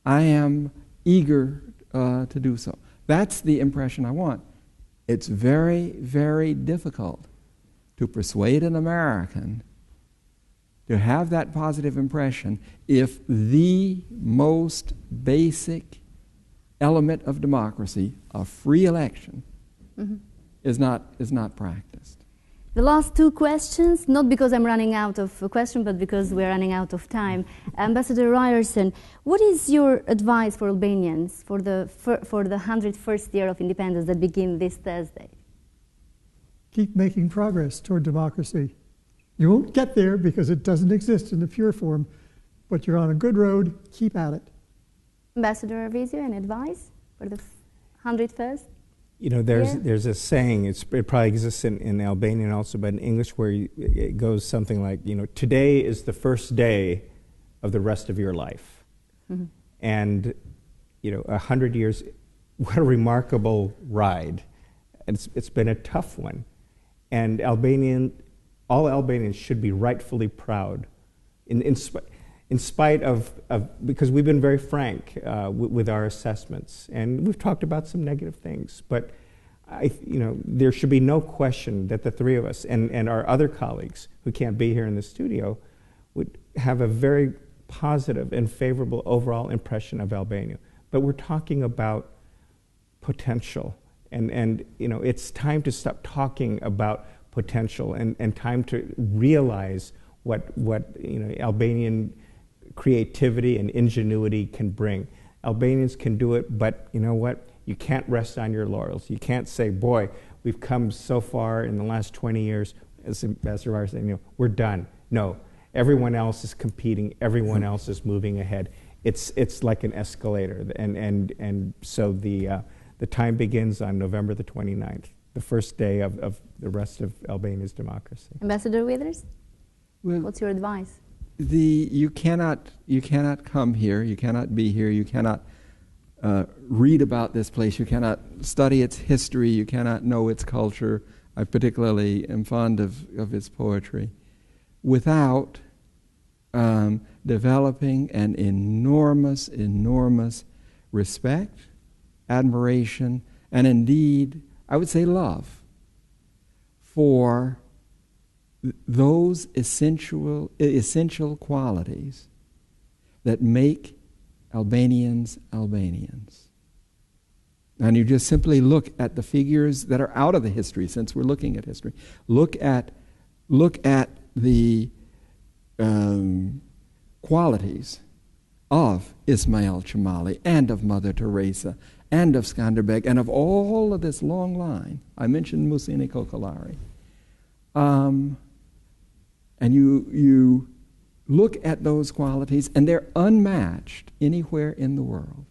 I am eager to do so. That's the impression I want. It's very, very difficult to persuade an American to have that positive impression if the most basic element of democracy, a free election, is not practiced. The last two questions, not because I'm running out of questions, but because we're running out of time. Ambassador Ryerson, what is your advice for Albanians for the 101st year of independence that begins this Thursday? Keep making progress toward democracy. You won't get there because it doesn't exist in the pure form, but you're on a good road. Keep at it. Ambassador Arvizu, any advice for the 101st? You know, there's a saying, it probably exists in Albanian also, but in English where it goes something like, you know, today is the first day of the rest of your life. And, you know, 100 years, what a remarkable ride. It's been a tough one. And all Albanians should be rightfully proud in spite of, because we've been very frank with our assessments, and we've talked about some negative things, but there should be no question that the three of us and our other colleagues who can't be here in the studio would have a very positive and favorable overall impression of Albania. But we're talking about potential, and you know, it's time to stop talking about potential and time to realize what you know, Albanian creativity and ingenuity can bring. Albanians can do it, but you know what? You can't rest on your laurels. You can't say, boy, we've come so far in the last 20 years, as Ambassador Ryerson said, you know, we're done. No, everyone else is competing, everyone else is moving ahead. It's like an escalator, and so the time begins on November the 29th, the first day of the rest of Albania's democracy. Ambassador Withers, Well, what's your advice? You cannot come here, you cannot be here, you cannot read about this place, you cannot study its history, you cannot know its culture. I particularly am fond of its poetry, without developing an enormous respect, admiration, and indeed, I would say love for those essential qualities that make Albanians Albanians. And you just simply look at the figures that are out of the history, since we're looking at history. Look at the qualities of Ismail Chamali and of Mother Teresa and of Skanderbeg and of all of this long line. I mentioned Musini Kokolari. And you look at those qualities, and they're unmatched anywhere in the world.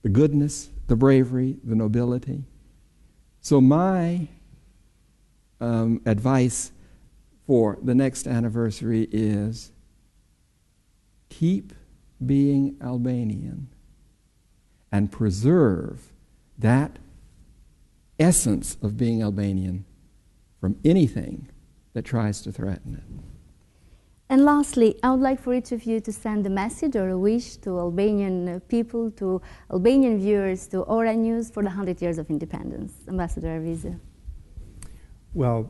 The goodness, the bravery, the nobility. So my advice for the next anniversary is keep being Albanian and preserve that essence of being Albanian from anything that tries to threaten it. And lastly, I would like for each of you to send a message or a wish to Albanian people, to Albanian viewers, to Ora News for the 100 years of independence. Ambassador Arvizu. Well,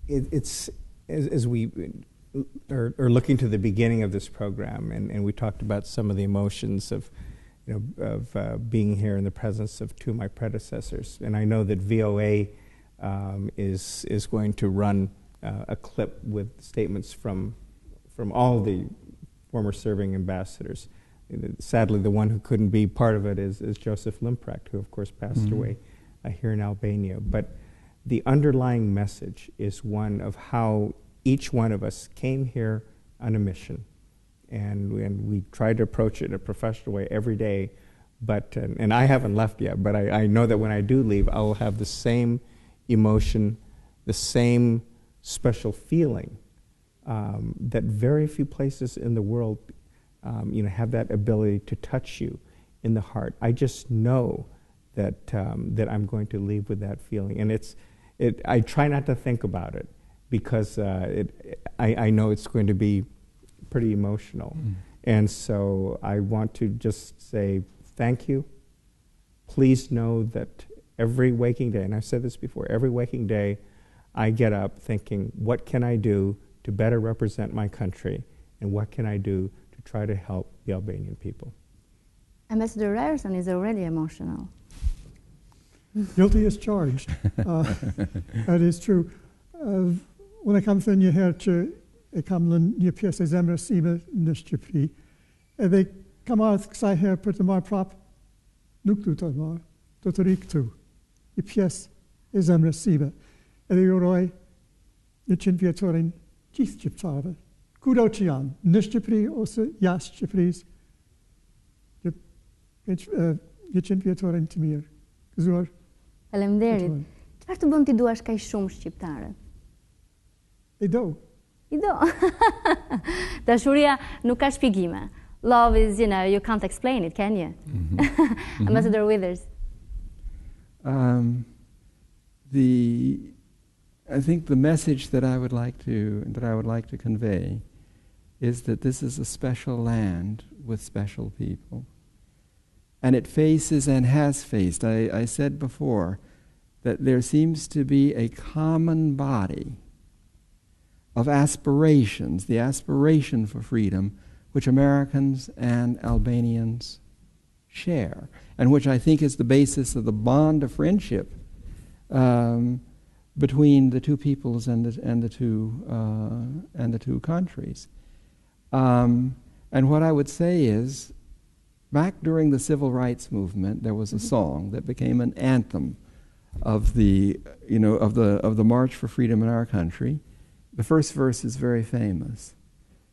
it's as we are looking to the beginning of this program, and we talked about some of the emotions of being here in the presence of two of my predecessors. And I know that VOA is going to run a clip with statements from all the former serving ambassadors. Sadly, the one who couldn't be part of it is Joseph Limprecht, who of course passed away here in Albania. But the underlying message is one of how each one of us came here on a mission. And we try to approach it in a professional way every day. But and I haven't left yet, but I know that when I do leave, I will have the same emotion, the same special feeling that very few places in the world have that ability to touch you in the heart. I just know that that I'm going to leave with that feeling, and I try not to think about it because I know it's going to be pretty emotional. And so I want to just say thank you. Please know that every waking day, and I've said this before, every waking day I get up thinking, what can I do to better represent my country, and what can I do to try to help the Albanian people? Ambassador Ryerson is already emotional. Guilty as charged. That is true. When I come thënë një herë që e kam lënë një pjesë e zemrës time në Shqipëri, edhe kam ardhur kësaj herë për të marrë prapë, nuk du të marrë, do të ri këtu, një pjesë e zemrës time. Edhe ju uroj 100 vjetorin gjithë shqiptarëve, kudo që janë, në Shqipëri ose jashtë Shqipërisë, 100 vjetorin të mirë. Gëzuar. Faleminderit. Çfarë të bën ti duash kaq shumë shqiptare? I do. Dashuria nuk ka shpjegime. Love is, you can't explain it, can you? Ambassador Withers. I think the message that I would like to convey is that this is a special land with special people. And it faces and has faced, I said before, that there seems to be a common body of aspirations, the aspiration for freedom, which Americans and Albanians share, and which I think is the basis of the bond of friendship between the two peoples and the two countries. And what I would say is, back during the civil rights movement, there was a song that became an anthem of the March for Freedom in our country. The first verse is very famous.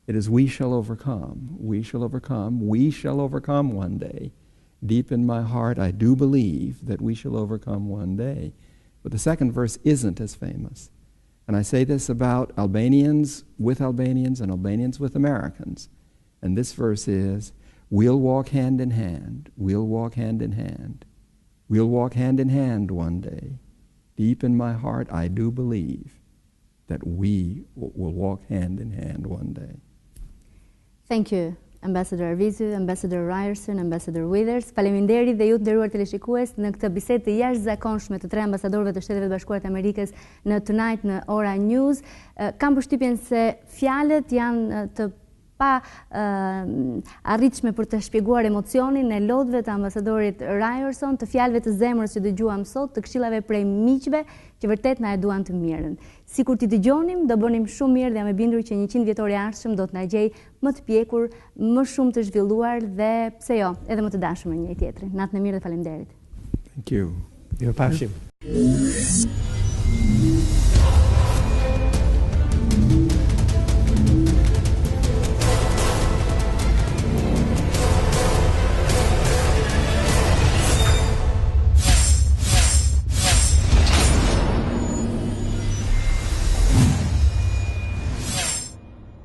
It is, "We shall overcome, we shall overcome, we shall overcome one day. Deep in my heart, I do believe that we shall overcome one day." But the second verse isn't as famous. And I say this about Albanians with Albanians and Albanians with Americans. And this verse is, "We'll walk hand in hand, we'll walk hand in hand. We'll walk hand in hand one day. Deep in my heart, I do believe that we will walk hand in hand one day." Thank you, Ambassador Arvizu, Ambassador Ryerson, Ambassador Withers. Faleminderit dhe ju të nderuar teleshikues në këtë bisedë të jashtëzakonshme të tre ambasadorëve të Shteteve të Bashkuara të Amerikës në Tonight në Ora News. Kam përshtypjen se fjalët janë të pa arritshme për të shpjeguar emocionin e lodhëve të ambasadorit Ryerson, të fjalëve të zemrës që dëgjuam sot, të këshillave prej miqve që vërtet na e duan të mirën. Sikur t'i dëgjonim, do bënim shumë mirë dhe jam e bindur që 100 vjetori i ardhshëm do të na gjej më të pjekur, më shumë të zhvilluar dhe pse jo, edhe më të dashur me njëri tjetrin. Natën e mirë dhe faleminderit. Thank you. Mirupafshim.